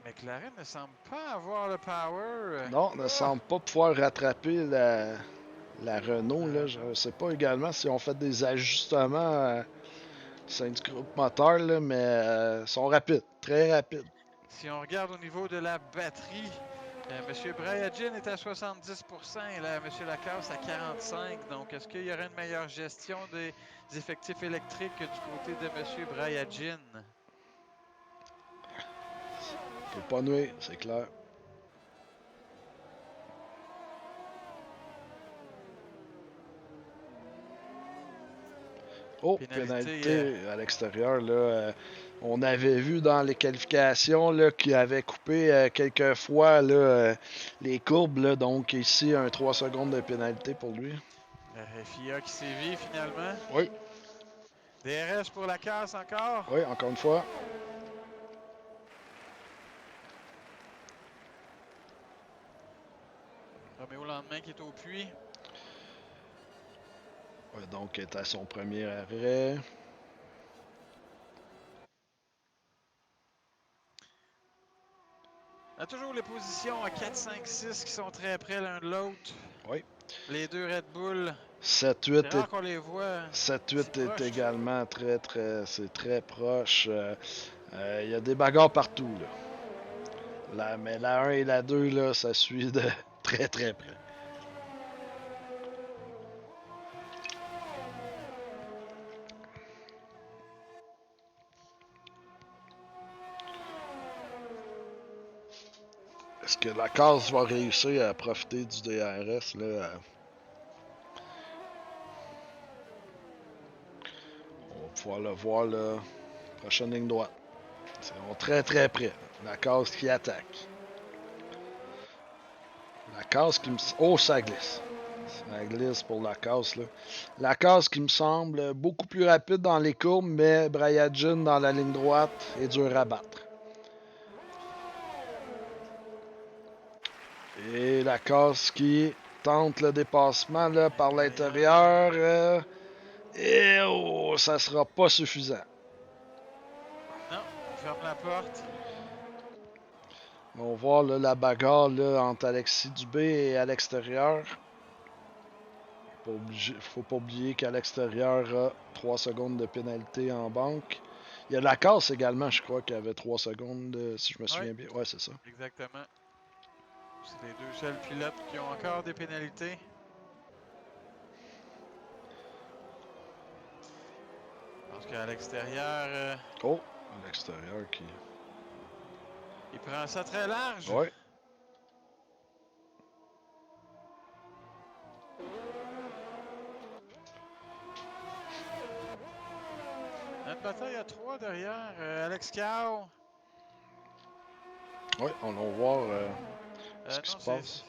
McLaren ne semble pas avoir le power. Non, ne semble pas pouvoir rattraper la Renault. Là. Je ne Renault. sais pas également si on fait des ajustements au sein du groupe moteur, là, mais ils sont rapides, très rapides. Si on regarde au niveau de la batterie, M. Brayagin est à 70% et là, M. Lacasse à 45%. Donc, est-ce qu'il y aurait une meilleure gestion des effectifs électriques du côté de M. Brayagin? Peut pas nuire, c'est clair. Oh, pénalité à l'extérieur. Là, on avait vu dans les qualifications là, qu'il avait coupé quelques fois là, les courbes. Là, donc ici, un 3 secondes de pénalité pour lui. La FIA qui sévit finalement. Oui. DRS pour la casse encore. Oui, encore une fois. Roméo Lendemain qui est au puits. Ouais, donc, est à son premier arrêt. On a toujours les positions à 4, 5, 6 qui sont très près l'un de l'autre. Oui. Les deux Red Bull. 7-8 C'est rare qu'on les voit. 7-8 est proche. également c'est très proche. Il y a des bagarres partout. Là. Mais la 1 et la 2, là, ça suit de très très près. Est-ce que la case va réussir à profiter du DRS? Là? On va pouvoir le voir là. Prochaine ligne droite. C'est très très près. La case qui attaque. La case qui me... Oh, ça glisse. Ça glisse pour la case. Là. La case qui me semble beaucoup plus rapide dans les courbes, mais Brayagin dans la ligne droite est dur à battre. Et la case qui tente le dépassement là, par l'intérieur. Et oh, ça sera pas suffisant. Non, on ferme la porte. On va voir là, la bagarre là, entre Alexis Dubé et à l'extérieur. Faut pas oublier qu'à l'extérieur, 3 secondes de pénalité en banque. Il y a la casse également, je crois, qui avait 3 secondes, si je me souviens bien. Ouais, c'est ça. Exactement. C'est les deux seuls pilotes qui ont encore des pénalités. Je pense qu'à l'extérieur... Oh, à l'extérieur qui... Il prend ça très large. Ouais. Une bataille à 3 derrière. Alex Cow. Ouais, on va voir ce qui Non, se passe.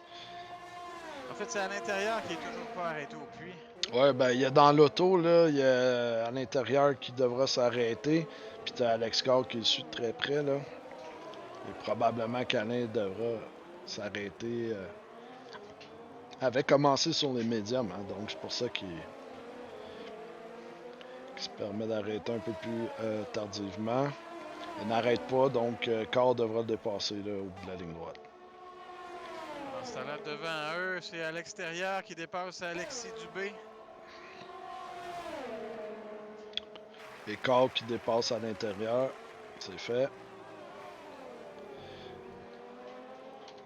En fait, c'est à l'intérieur qui est toujours pas arrêté au puits. Ouais, ben, il y a dans l'auto, là, il y a à l'intérieur qui devra s'arrêter. Puis t'as Alex Carr qui le suit de très près, là. Et probablement qu'Alain devra s'arrêter. Avait commencé sur les médiums, hein, donc c'est pour ça qu'il se permet d'arrêter un peu plus tardivement. Il n'arrête pas, donc Carr devra le dépasser là, au bout de la ligne droite. Dans ce temps-là, devant eux, c'est à l'extérieur qui dépasse Alexis Dubé. Et Carr qui dépasse à l'intérieur, c'est fait.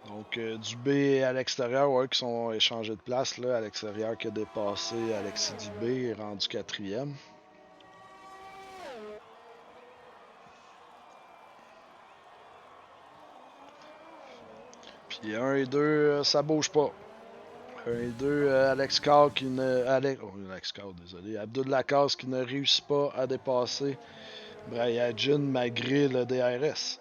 Donc Dubé à l'extérieur, ouais, qui sont échangés de place. Là, à l'extérieur qui a dépassé Alexis Dubé, est rendu 4e. Puis 1 et 2, ça bouge pas. 1 et 2, Alex Carr qui ne. Alex Carr, désolé. Abdul Lacasse qui ne réussit pas à dépasser Brayagin malgré le DRS.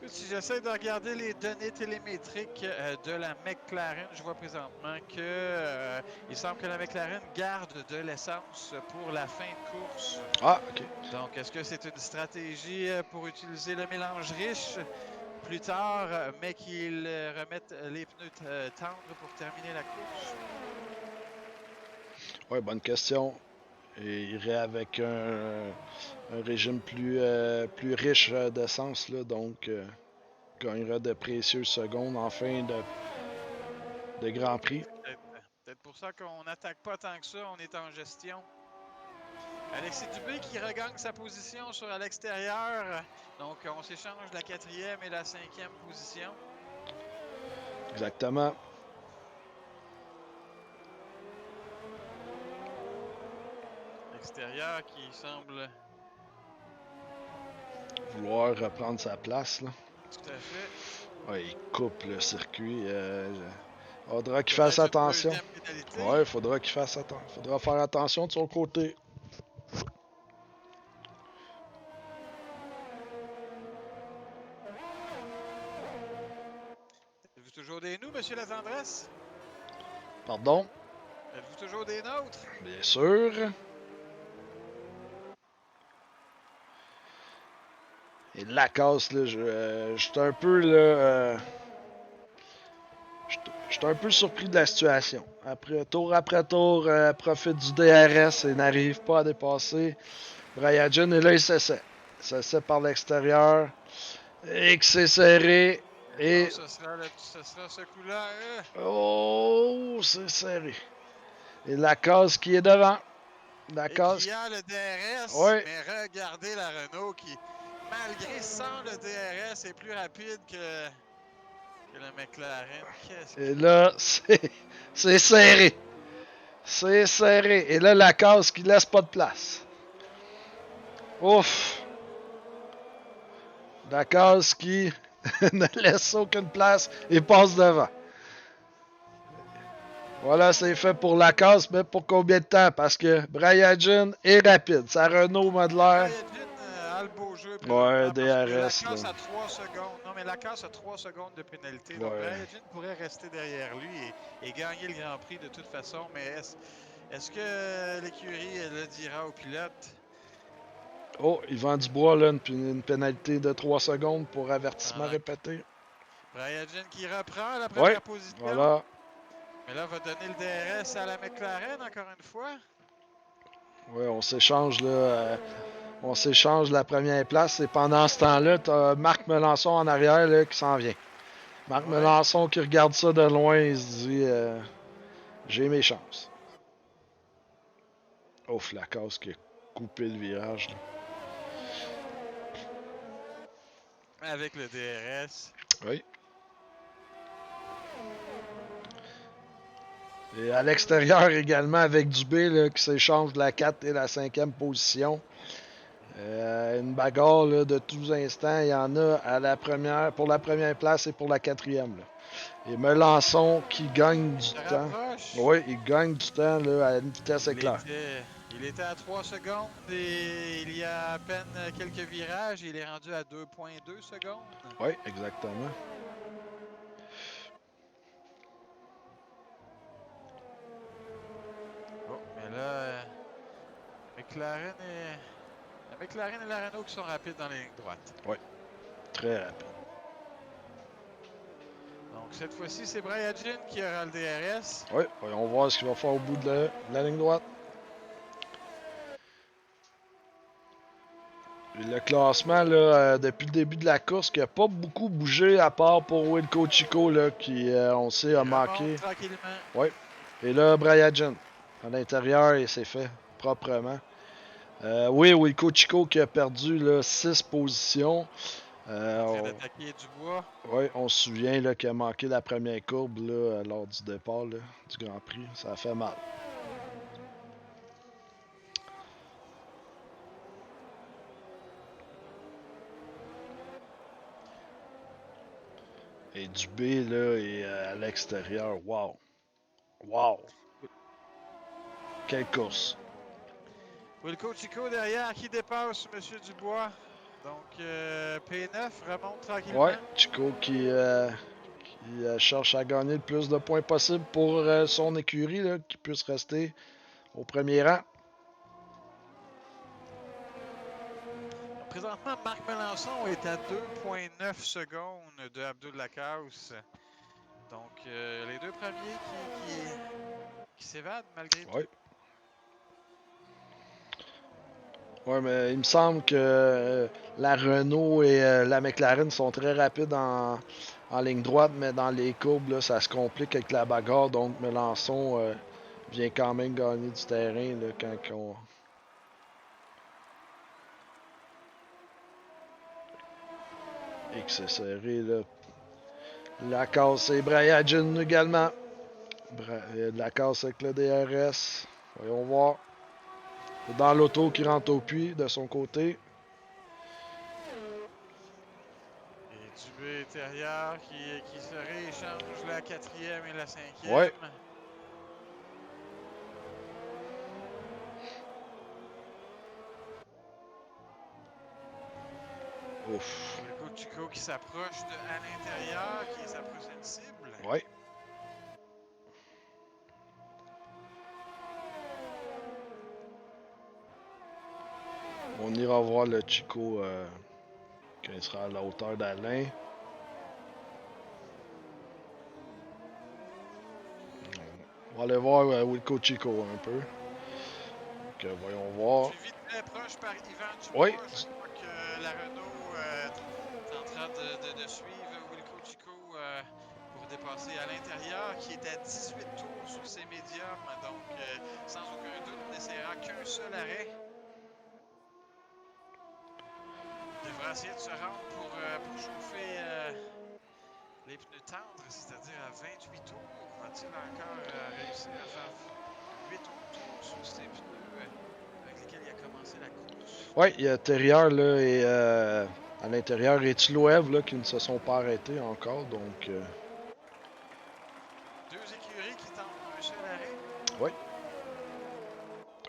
si j'essaie de regarder les données télémétriques de la McLaren, je vois présentement que il semble que la McLaren garde de l'essence pour la fin de course. Ah, ok. Donc, est-ce que c'est une stratégie pour utiliser le mélange riche plus tard, mais qu'ils remettent les pneus tendres pour terminer la course? Ouais, bonne question. Et il irait avec un régime plus riche d'essence, là, donc gagnera de précieuses secondes en fin de Grand Prix. Peut-être pour ça qu'on n'attaque pas tant que ça, on est en gestion. Alexis Dubé qui regagne sa position sur à l'extérieur. Donc, on s'échange la 4e et la 5e position. Exactement. L'extérieur qui semble Vouloir reprendre sa place, là. tout à fait. Ouais, il coupe le circuit. Faudra qu'il fasse Peut-être une attention. deuxième pénalité. Ouais, faudra qu'il fasse attention. Faudra faire attention de son côté. Êtes-vous toujours des nous, Monsieur Latendresse? Pardon? Êtes-vous toujours des nôtres? Bien sûr. Et la casse, là, j'étais un peu, là... J'étais un peu surpris de la situation. Après tour, profite du DRS et n'arrive pas à dépasser Brian Jin. Et là, il s'essaie. Il s'essaie par l'extérieur. Et que c'est serré. Et... Non, ce sera ce coup-là. Oh, c'est serré. Et la case qui est devant. La Et case... qui a le DRS. Ouais. Mais regardez la Renault qui, malgré sans le DRS, est plus rapide que le McLaren. Et là, c'est serré. C'est serré. Et là, la case qui laisse pas de place. Ouf. La case qui ne laisse aucune place et passe devant. Voilà, c'est fait pour la case, mais pour combien de temps? Parce que Brian Jin est rapide. Sa Renault modulaire. Brian Jin a le beau jeu Ouais, présentement parce que la DRS. casse Là. a 3 secondes. Non, mais la casse a 3 secondes de pénalité. Donc, Ouais. Brian Jin pourrait rester derrière lui et gagner le Grand Prix de toute façon. Mais est-ce que l'écurie le dira au pilote? Oh, Yvan Dubois, là, une pénalité de 3 secondes pour avertissement répété. Brian Jin qui reprend la Ouais, première position. voilà. Mais là, va donner le DRS à la McLaren encore une fois. Ouais, on s'échange là. On s'échange la première place. Et pendant ce temps-là, t'as Marc Melançon en arrière là, qui s'en vient. Marc Melançon qui regarde ça de loin, il se dit j'ai mes chances. Ouf, la casse qui a coupé le virage. Là. Avec le DRS. Oui. Et à l'extérieur également avec Dubé là, qui s'échange de la 4 et la 5e position. Une bagarre là, de tous instants. Il y en a à la première, pour la première place et pour la 4e. Là. Et Melançon qui gagne du temps. Oui, il gagne du temps là, à une vitesse éclair. Il était à 3 secondes et il y a à peine quelques virages. Il est rendu à 2,2 secondes. Oui, exactement. Oh, mais là, McLaren la McLaren et la Renault qui sont rapides dans les lignes droites. Oui, très rapide. Donc cette fois-ci, c'est Brian Jin qui aura le DRS. Oui, voyons voir ce qu'il va faire au bout de la ligne droite. Et le classement, là, depuis le début de la course, qui n'a pas beaucoup bougé, à part pour Wilco Chico, là, qui, on sait, a manqué. Tranquillement. Oui. Et là, Brian Jin, à l'intérieur, il s'est fait proprement. Oui, Wilco Chico qui a perdu 6 positions. En train d'attaquer Dubois. Oui, on se souvient qu'il a manqué la première courbe là, lors du départ là, du Grand Prix. Ça a fait mal. Et Dubé là, est à l'extérieur. Wow. Wow. Quelle course. Wilco Chico derrière qui dépasse M. Dubois. Donc, P9 remonte tranquillement. Ouais, Chico qui cherche à gagner le plus de points possible pour son écurie, là, qui puisse rester au premier rang. Donc, présentement, Marc Melançon est à 2,9 secondes de Abdul Lakaos. Donc, les deux premiers qui s'évadent malgré tout. Ouais. Ouais, mais il me semble que la Renault et la McLaren sont très rapides en ligne droite, mais dans les courbes, là, ça se complique avec la bagarre. Donc, Melançon vient quand même gagner du terrain là, quand on. Et que c'est serré, là. Lacasse et Brayagin également. Lacasse avec le DRS. Voyons voir. Dans l'auto qui rentre au puits de son côté. Et Dubé intérieur qui se rééchange la 4e et la 5e. Ouais. Ouf. Wilco Chico qui s'approche à l'intérieur, qui est sa prochaine cible. Ouais. On ira voir le Chico quand il sera à la hauteur d'Alain. On va aller voir Wilco Chico un peu. Donc, voyons voir. Suivi de très proche par Yvan Dubois. Oui. Je crois que la Renault est en train de suivre Wilco Chico pour dépasser à l'intérieur, qui est à 18 tours sur ses médiums. Donc, sans aucun doute, n'essaiera qu'un seul arrêt. Il devra essayer de se rendre pour chauffer les pneus tendres, c'est-à-dire à 28 tours. Va-t-il encore réussir à faire 8 autres tours sur ses pneus avec lesquels il a commencé la course? Oui, il y a Terrier là, et à l'intérieur et Tuloev là, qui ne se sont pas arrêtés encore. Donc, Deux écuries qui tentent un seul arrêt. oui.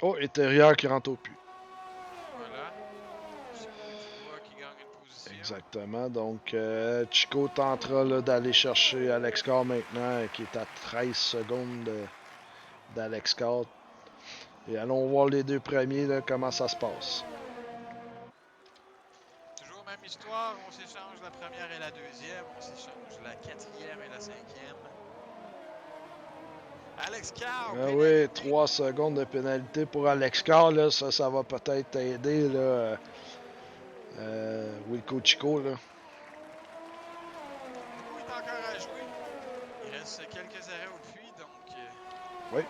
Oh, et Terrier qui rentre au puits. Voilà. Chico Dubois qui gagne une position. Exactement. Donc, Chico tentera là, d'aller chercher Alex Carr maintenant, qui est à 13 secondes d'Alex Carr. Et allons voir les deux premiers, là, comment ça se passe. Toujours même histoire, on s'échange la première et la deuxième, on s'échange la 4e et la 5e. Alex Carr, Ah oui, 3 secondes de pénalité pour Alex Carr, là, ça va peut-être aider là, Wilco Chico. Là. Beaucoup est encore à jouer. Il reste quelques arrêts au puits, donc... Oui.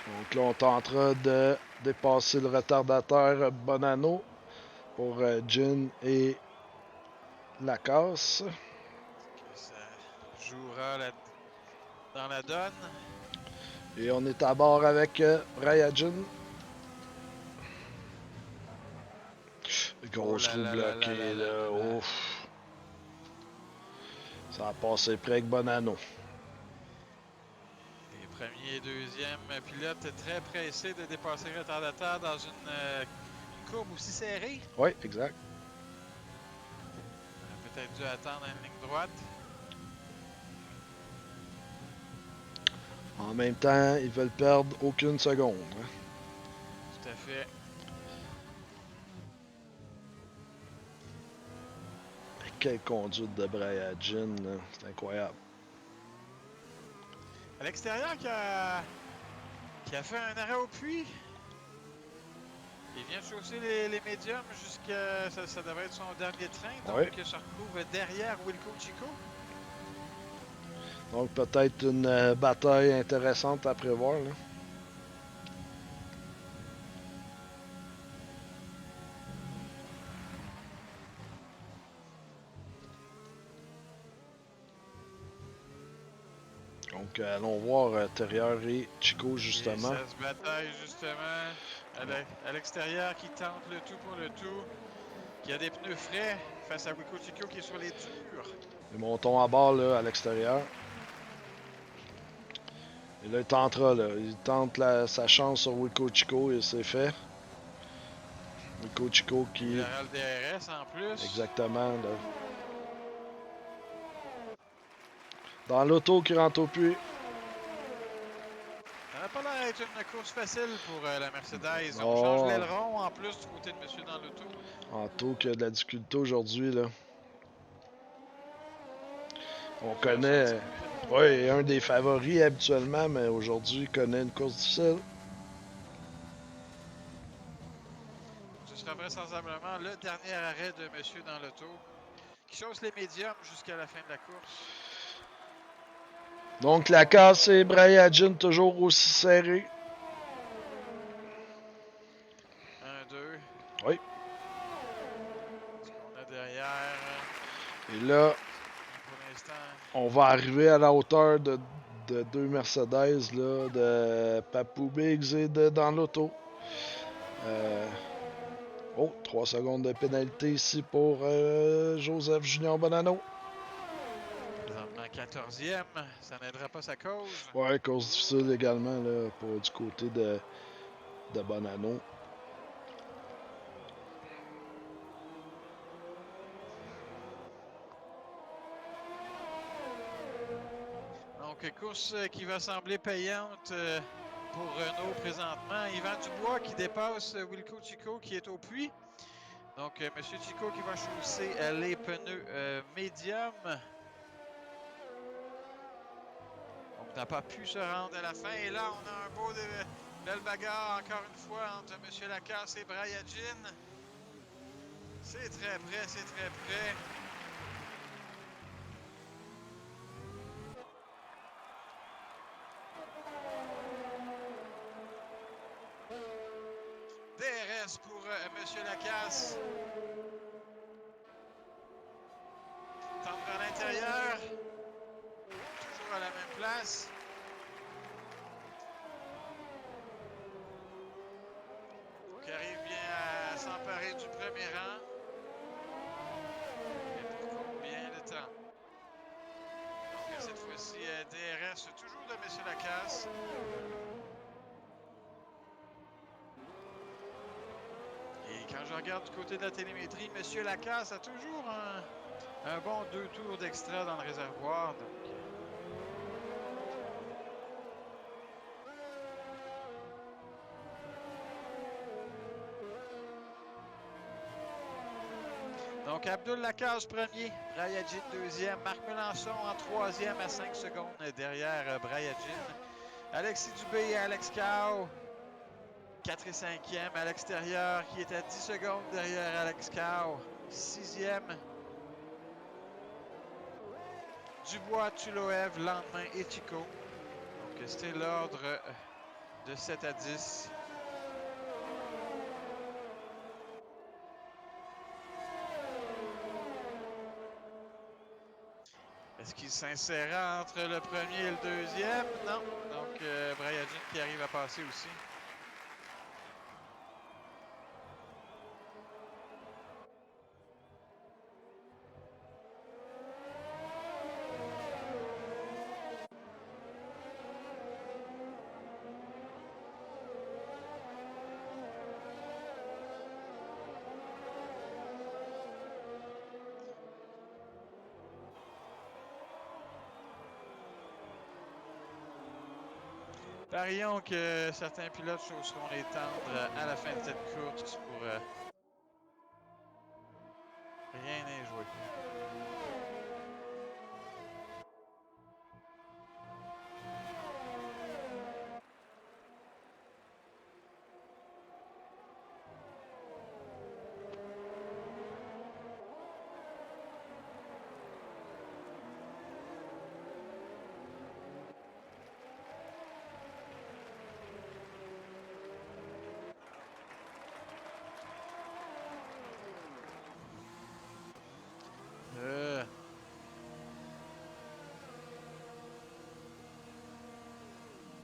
Donc là, on tentera de dépasser le retardateur Bonanno pour Gin et Lacasse. Ça jouera dans la donne. Et on est à bord avec Brayagin. Grosse roue bloquée là. Ouf. Ça a passé près avec Bonanno. Les premiers et deuxièmes pilotes très pressés de dépasser le retardateur dans une courbe aussi serrée. Oui, exact. Peut-être dû attendre une ligne droite. En même temps, ils veulent perdre aucune seconde. Hein. Tout à fait. Mais quelle conduite de Brayagin, c'est incroyable. À l'extérieur, qui a fait un arrêt au puits. Il vient de chausser les médiums jusqu'à... Ça devrait être son dernier train. Donc, il se retrouve derrière Wilco Chico. Donc, peut-être une bataille intéressante à prévoir. Là. Donc, allons voir Terrier et Chico, justement. Et ça se bataille, justement. À l'extérieur, qui tente le tout pour le tout. Qui a des pneus frais face à Wilco Chico qui est sur les durs. Et montons à bord là, à l'extérieur. Et là, il tentera, là. Il tente sa chance sur Wilco Chico et c'est fait. Wilco Chico Il qui. aura le DRS en plus. Exactement, là. Dans l'auto qui rentre au puits. Ça n'a pas l'air d'être une course facile pour la Mercedes. On change Oh, l'aileron en plus du côté de Monsieur dans l'auto. Anto qui a de la difficulté aujourd'hui, là. On Plusieurs connaît. circuits. Oui, un des favoris habituellement, mais aujourd'hui, il connaît une course difficile. Ce sera vraisemblablement le dernier arrêt de Monsieur dans l'auto, qui chausse les médiums jusqu'à la fin de la course. Donc la casse et Brian toujours aussi serré. 1-2. Oui. Ce qu'on a derrière, Et là, pour l'instant, on va arriver à la hauteur de deux Mercedes, là, de Papou Biggs et de dans l'auto. Oh, 3 secondes de pénalité ici pour Joseph Junior Bonanno. présentement 14e. Ça n'aidera pas sa cause. Ouais, course difficile également là, pour du côté de Bonanno. Donc, course qui va sembler payante pour Renault présentement. Yvan Dubois qui dépasse Wilco Chico qui est au puits. Donc, M. Chico qui va chausser les pneus médium. On n'a pas pu se rendre à la fin. Et là, on a un beau belle bagarre encore une fois entre M. Lacasse et Brian Jean. C'est très près, c'est très près. DRS pour M. Lacasse. Tente vers l'intérieur. Toujours à la même place. Qui arrive bien à s'emparer du premier rang. Et pour combien de temps? Donc cette fois-ci, DRS toujours de M. Lacasse. Et quand je regarde du côté de la télémétrie, M. Lacasse a toujours un bon 2 tours d'extra dans le réservoir. Donc Abdul Lacasse premier, Brian Jean deuxième, Marc Melançon en troisième à 5 secondes derrière Brian Jean. Alexis Dubé et Alex Cow, 4 et 5e à l'extérieur, qui est à 10 secondes derrière Alex Cow. 6e, Dubois, Tuloev, Landemain et Chico. Donc c'était l'ordre de 7 à 10. Est-ce qu'il s'insérera entre le premier et le deuxième? Non. Donc Brian Jean qui arrive à passer aussi. Parions que certains pilotes chausseront les tendres à la fin de cette course pour rien n'est joué.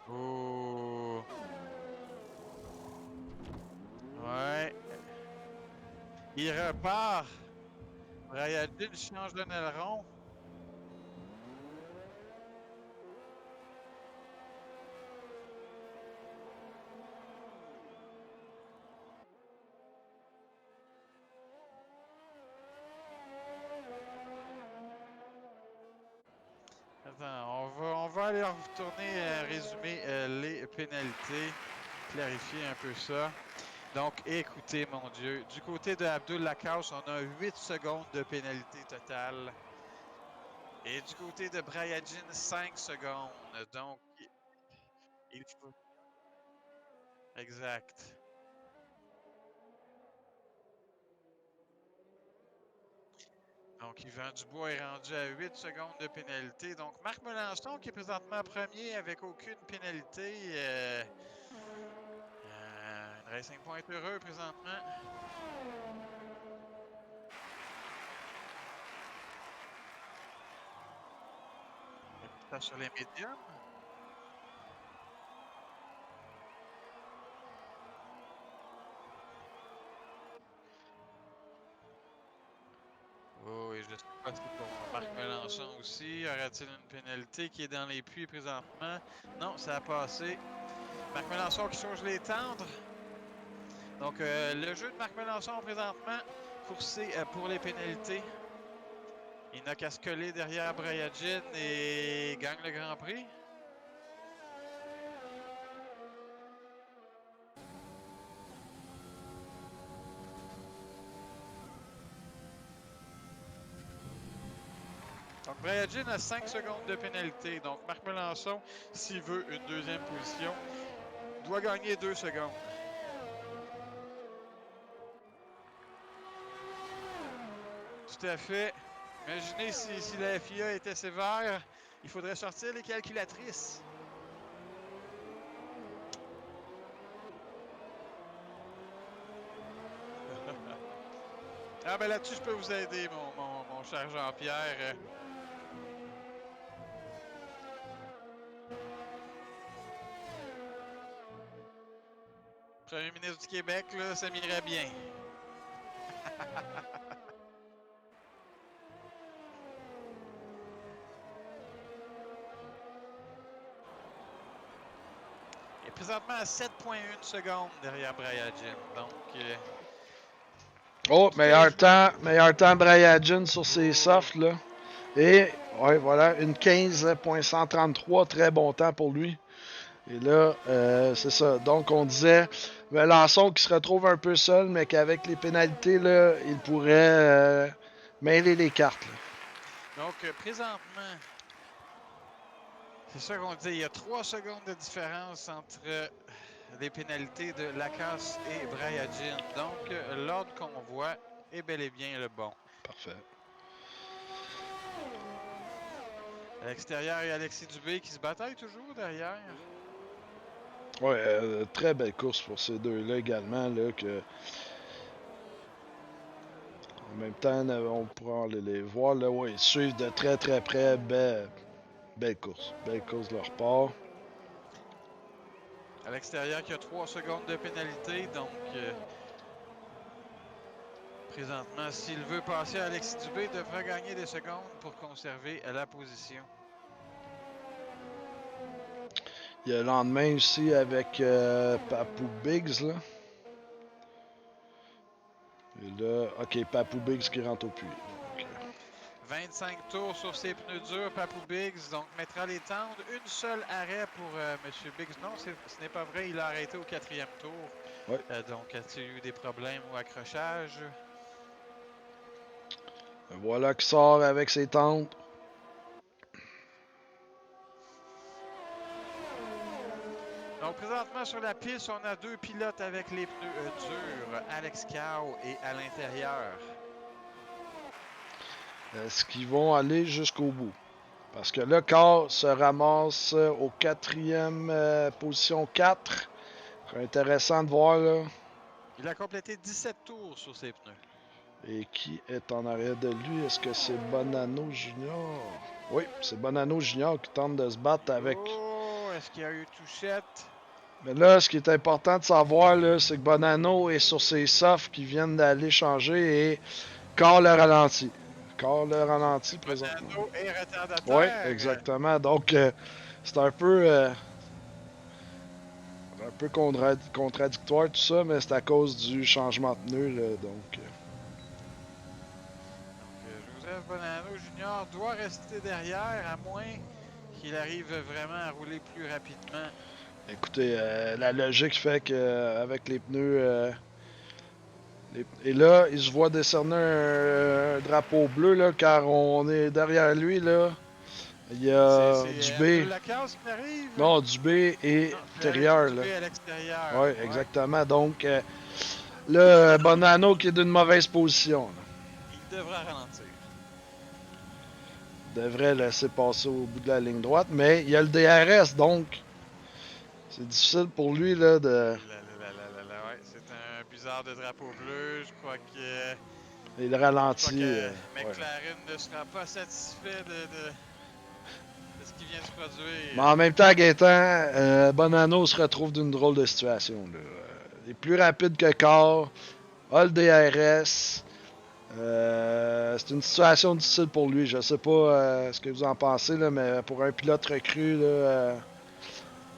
Oh. Ouais. Il repart. Brian Jean change de aileron. on va aller retourner résumer les pénalités, clarifier un peu ça. Donc, écoutez, mon Dieu, du côté de Abdul Lakash, on a 8 secondes de pénalité totale. Et du côté de Brayadjin, 5 secondes. Donc, il faut... Exact. Donc, Yvan Dubois est rendu à 8 secondes de pénalité. Donc, Marc Melançon, qui est présentement premier avec aucune pénalité. Racing Point est heureux présentement. Ça sur les médiums. Oh, et je sais pas si pour Marc Melançon aussi. Aura-t-il une pénalité qui est dans les puits présentement? Non, ça a passé. Marc Melançon qui change les tendres. Donc, le jeu de Marc Melançon présentement, coursé pour les pénalités. Il n'a qu'à se coller derrière Brayadjin et gagne le Grand Prix. Donc, Brayadjin a 5 secondes de pénalité. Donc, Marc Melançon, s'il veut une deuxième position, doit gagner 2 secondes. Tout à fait. Imaginez si la FIA était sévère, il faudrait sortir les calculatrices. Ah ben là-dessus, je peux vous aider, mon cher Jean-Pierre. Premier ministre du Québec, là, ça m'irait bien. Il est présentement à 7,1 secondes derrière Brayadjin. Donc... Oh, meilleur temps Brayadjin sur ses softs, là. Et, ouais, voilà, une 15.133, très bon temps pour lui. Et là, c'est ça. Donc, on disait, Melançon qui se retrouve un peu seul, mais qu'avec les pénalités, là, il pourrait mêler les cartes. Là. Donc, présentement, c'est ça qu'on dit, il y a 3 secondes de différence entre les pénalités de Lacasse et Brayadjin. Donc, l'ordre qu'on voit est bel et bien le bon. Parfait. À l'extérieur, il y a Alexis Dubé qui se bataille toujours derrière. Ouais, très belle course pour ces deux-là également. Là, que... En même temps, on pourra les voir. Là, ouais, ils suivent de très très près. Belle course. Belle course de leur part. À l'extérieur, il y a 3 secondes de pénalité. Donc, présentement, s'il veut passer à Alexis Dubé, il devra gagner des secondes pour conserver la position. Il y a le lendemain aussi avec Papou Biggs. Là. Et là, ok, Papou Biggs qui rentre au puits. Okay. 25 tours sur ses pneus durs, Papou Biggs, donc mettra les tendres. Une seule arrêt pour M. Biggs. Non, ce n'est pas vrai, il a arrêté au 4e tour. Ouais. Donc, a-t-il eu des problèmes au accrochage? Voilà qui sort avec ses tentes. Donc, présentement sur la piste, on a 2 pilotes avec les pneus durs, Alex Cow et à l'intérieur. Est-ce qu'ils vont aller jusqu'au bout? Parce que là, Carr se ramasse au 4e position 4. C'est intéressant de voir là. Il a complété 17 tours sur ses pneus. Et qui est en arrière de lui? Est-ce que c'est Bonanno Junior? Oui, c'est Bonanno Junior qui tente de se battre avec... Oh, est-ce qu'il y a eu touchette? Mais là, ce qui est important de savoir, là, c'est que Bonanno est sur ses softs qui viennent d'aller changer et Carr le ralentit. Carr le ralentit présentement. Bonanno est retardataire. Oui, exactement. Donc, c'est un peu contradictoire tout ça, mais c'est à cause du changement de pneu. Là, donc, Joseph Bonanno Jr. doit rester derrière, à moins qu'il arrive vraiment à rouler plus rapidement. Écoutez, la logique fait que avec les pneus... et là, il se voit décerner un drapeau bleu, là, car on est derrière lui, là. Il y a C'est Dubé. Abdul Lacasse qui arrive? Non, Dubé et Non, intérieur, là. Dubé à l'extérieur. Oui, exactement. Donc, là, Bonanno qui est d'une mauvaise position. Là. Il devra ralentir. Devrait laisser passer au bout de la ligne droite, mais il y a le DRS, donc c'est difficile pour lui là, de. Ouais, c'est un bizarre de drapeau bleu. Je crois que, Il ralentit. Ouais. McLaren ne sera pas satisfait de ce qui vient de se produire. Mais en même temps, Gaétan, Bonanno se retrouve d'une drôle de situation. Là. Il est plus rapide que Carr, a le DRS. C'est une situation difficile pour lui. Je sais pas ce que vous en pensez, là, mais pour un pilote recru, là,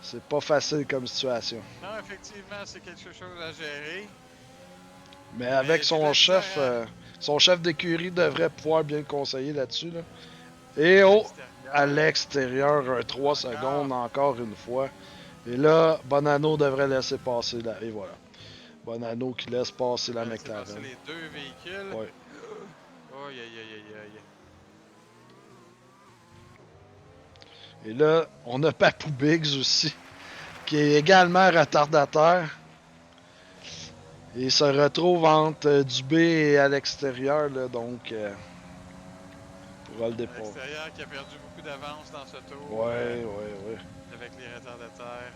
c'est pas facile comme situation. Non, effectivement, c'est quelque chose à gérer. Mais avec son chef d'écurie devrait pouvoir bien le conseiller là-dessus. Là. Et à l'extérieur, un 3 secondes encore une fois. Et là, Bonanno devrait laisser passer là. Et voilà. Bonanno qui laisse passer la McLaren. Passer les deux véhicules. Ouais. Aïe, aïe, aïe, aïe. Et là, on a Papou Biggs aussi, qui est également retardataire. Et il se retrouve entre Dubé et à l'extérieur, là, donc pour le départ. À l'extérieur qui a perdu beaucoup d'avance dans ce tour. Ouais. Avec les retardataires.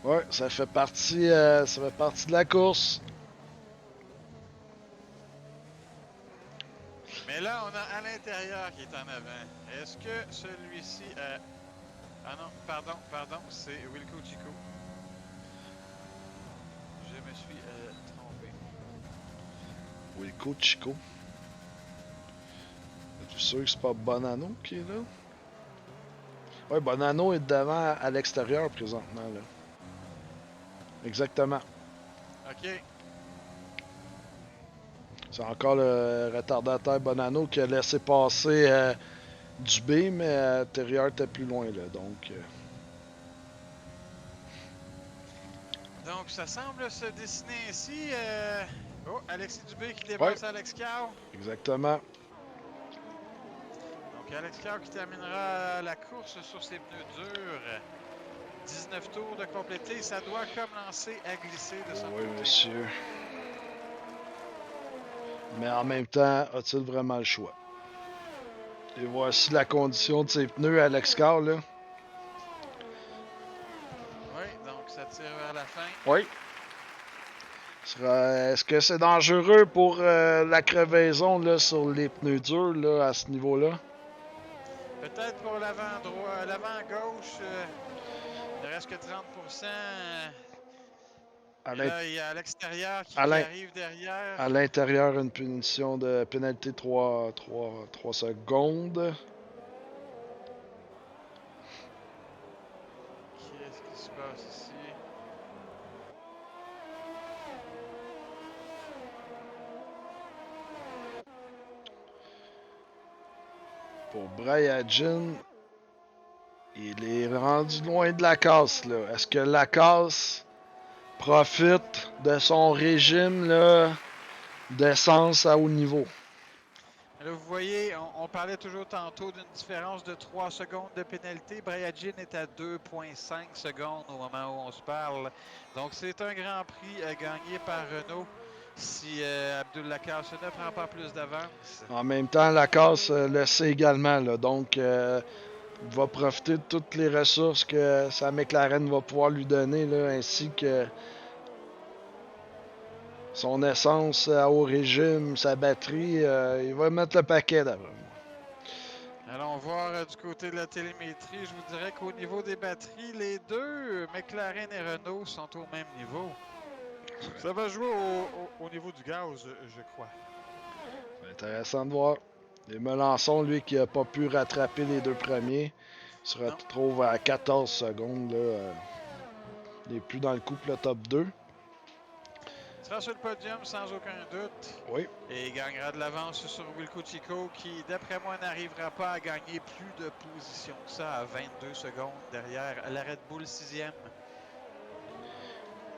Ouais, ça fait partie de la course. Mais là, on a à l'intérieur qui est en avant. Est-ce que celui-ci... Ah non, pardon, c'est Wilco Chico. Je me suis trompé. Wilco Chico. Es-tu sûr que c'est pas Bonanno qui est là? Ouais, Bonanno est devant à l'extérieur présentement, là. Exactement. OK. C'est encore le retardataire Bonanno qui a laissé passer Dubé, mais l'intérieur était plus loin, là, donc... Donc, ça semble se dessiner ainsi. Oh, Alexis Dubé qui dépasse Alex Cow. Exactement. Donc, Alex Cow qui terminera la course sur ses pneus durs. 19 tours de compléter. Ça doit commencer à glisser de son côté. Oui, monsieur. Mais en même temps, a-t-il vraiment le choix? Et voici la condition de ses pneus à Alex Carr, là. Oui, donc ça tire vers la fin. Oui. Est-ce que c'est dangereux pour la crevaison là, sur les pneus durs là, à ce niveau-là? Peut-être pour l'avant droit, l'avant gauche, il ne reste que 30%. Et là, il y a à l'extérieur qui arrive derrière. À l'intérieur, une punition de pénalité 3 secondes. Qu'est-ce qui se passe ici? Pour Brayagin, il est rendu loin de la casse. Là. Est-ce que la casse profite de son régime là, d'essence à haut niveau? Là, vous voyez, on parlait toujours tantôt d'une différence de 3 secondes de pénalité. Brayagin est à 2,5 secondes au moment où on se parle. Donc, c'est un grand prix gagné par Renault si Abdul Lacasse ne prend pas plus d'avance. En même temps, Lacasse le sait également. Là, donc, il va profiter de toutes les ressources que sa McLaren va pouvoir lui donner, là, ainsi que son essence à haut régime, sa batterie. Il va mettre le paquet d'avant. Allons voir du côté de la télémétrie. Je vous dirais qu'au niveau des batteries, les deux, McLaren et Renault, sont au même niveau. Ça va jouer au niveau du gaz, je crois. C'est intéressant de voir. Et Melançon, lui, qui n'a pas pu rattraper les deux premiers, se retrouve à 14 secondes. Là, il n'est plus dans le couple top 2. sera sur le podium sans aucun doute. Oui. Et il gagnera de l'avance sur Wilco Chico qui, d'après moi, n'arrivera pas à gagner plus de position que ça à 22 secondes derrière la Red Bull 6e.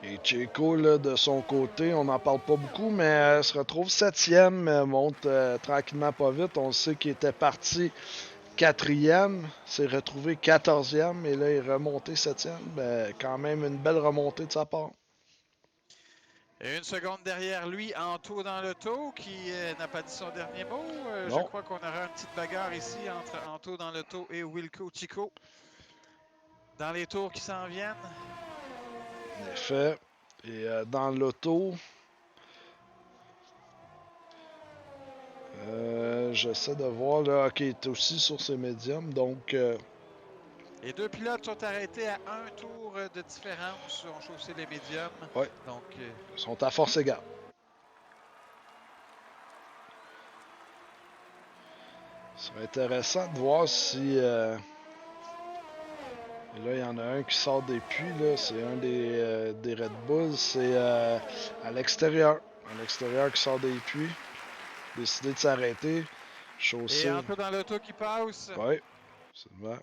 Et Checo, là, de son côté, on n'en parle pas beaucoup, mais se retrouve 7e, monte tranquillement pas vite. On sait qu'il était parti 4e, s'est retrouvé 14e, et là, il est remonté 7e. Ben, quand même une belle remontée de sa part. Et une seconde derrière lui, Anto dans l'auto, qui n'a pas dit son dernier mot. Je Non. crois qu'on aura une petite bagarre ici entre Anto dans l'auto et Wilco Chico. Dans les tours qui s'en viennent. En effet. Et dans l'auto, j'essaie de voir, là, ok, il est aussi sur ses médiums, donc Les deux pilotes sont arrêtés à un tour de différence, ont chaussé les médiums. ouais, Donc, ils sont à force égale. Ce serait intéressant de voir si... et là, il y en a un qui sort des puits, là. C'est un des Red Bulls. C'est à l'extérieur. À l'extérieur qui sort des puits. Décidé de s'arrêter. Chaussé. et Anto dans l'auto qui passe. Ouais, c'est vrai.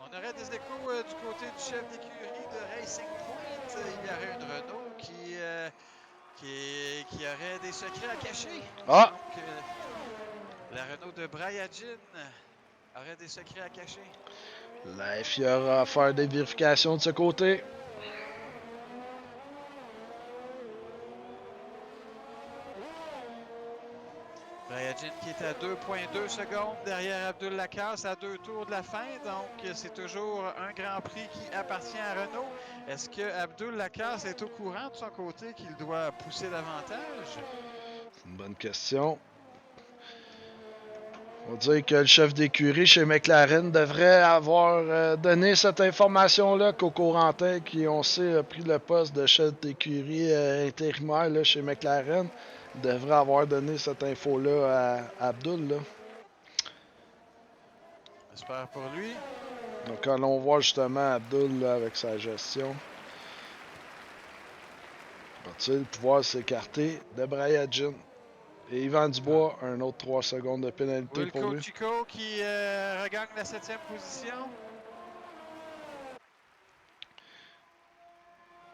On aurait des échos du côté du chef d'écurie de Racing Point. Il y aurait une Renault qui aurait des secrets à cacher. Ah! Donc, la Renault de Brian Jean aurait des secrets à cacher. La FIA va faire des vérifications de ce côté. Brian Jean qui est à 2,2 secondes derrière Abdul Lacasse à 2 tours de la fin. Donc, c'est toujours un Grand Prix qui appartient à Renault. Est-ce que Abdul Lacasse est au courant de son côté qu'il doit pousser davantage? C'est une bonne question. On dirait que le chef d'écurie chez McLaren devrait avoir donné cette information-là qu'au Corentin, qui on sait a pris le poste de chef d'écurie intérimaire là, chez McLaren, devrait avoir donné cette info-là à Abdul. Là. J'espère pour lui. Donc allons voir justement Abdul là, avec sa gestion. Va-t-il pouvoir s'écarter de Brian Jean? Et Yvan Dubois, un autre 3 secondes de pénalité pour Wilco lui. Chico qui regagne la 7e position.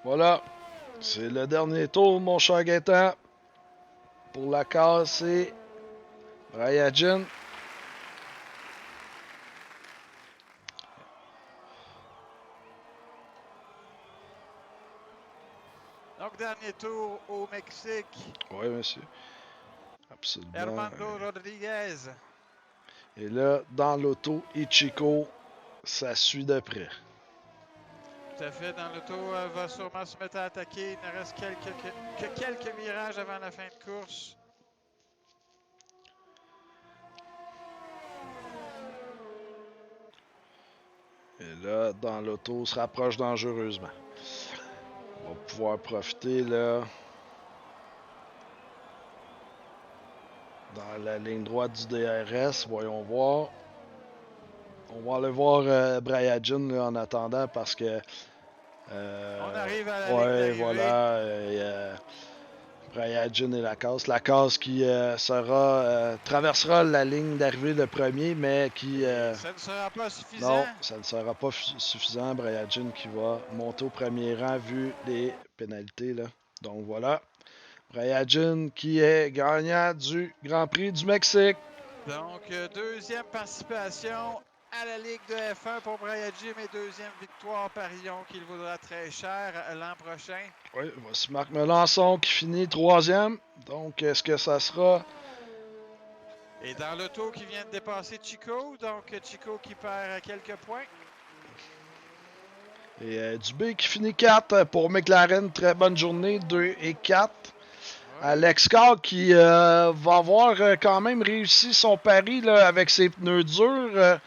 Voilà, c'est le dernier tour, mon cher Gaétan. Pour la case, c'est Brian Jean. Donc, dernier tour au Mexique. Oui, monsieur. Absolument. Armando Rodriguez. Et là, dans l'auto, Ichiko, ça suit de près. Tout à fait. Dans l'auto, va sûrement se mettre à attaquer. Il ne reste que quelques virages avant la fin de course. Et là, dans l'auto, se rapproche dangereusement. On va pouvoir profiter, là, dans la ligne droite du DRS. Voyons voir. On va aller voir Brian Jean là, en attendant parce que... On arrive à la ligne ouais, d'arrivée. voilà. Brian Jean et Lacasse. Lacasse qui traversera la ligne d'arrivée le premier, mais qui... Ça ne sera pas suffisant. non, ça ne sera pas suffisant. Brian Jean qui va monter au premier rang vu les pénalités. Là. Donc voilà. Brian Jean qui est gagnant du Grand Prix du Mexique. Donc, deuxième participation à la Ligue de F1 pour Brian Jim et deuxième victoire par Lyon qu'il vaudra très cher l'an prochain. Oui, voici Marc Melançon qui finit troisième. Donc, est-ce que ça sera... Et dans l'auto qui vient de dépasser Chico, donc Chico qui perd quelques points. Et Dubé qui finit 4 pour McLaren. Très bonne journée, 2 et 4. Ouais. Alex Carr qui va avoir quand même réussi son pari là, avec ses pneus durs.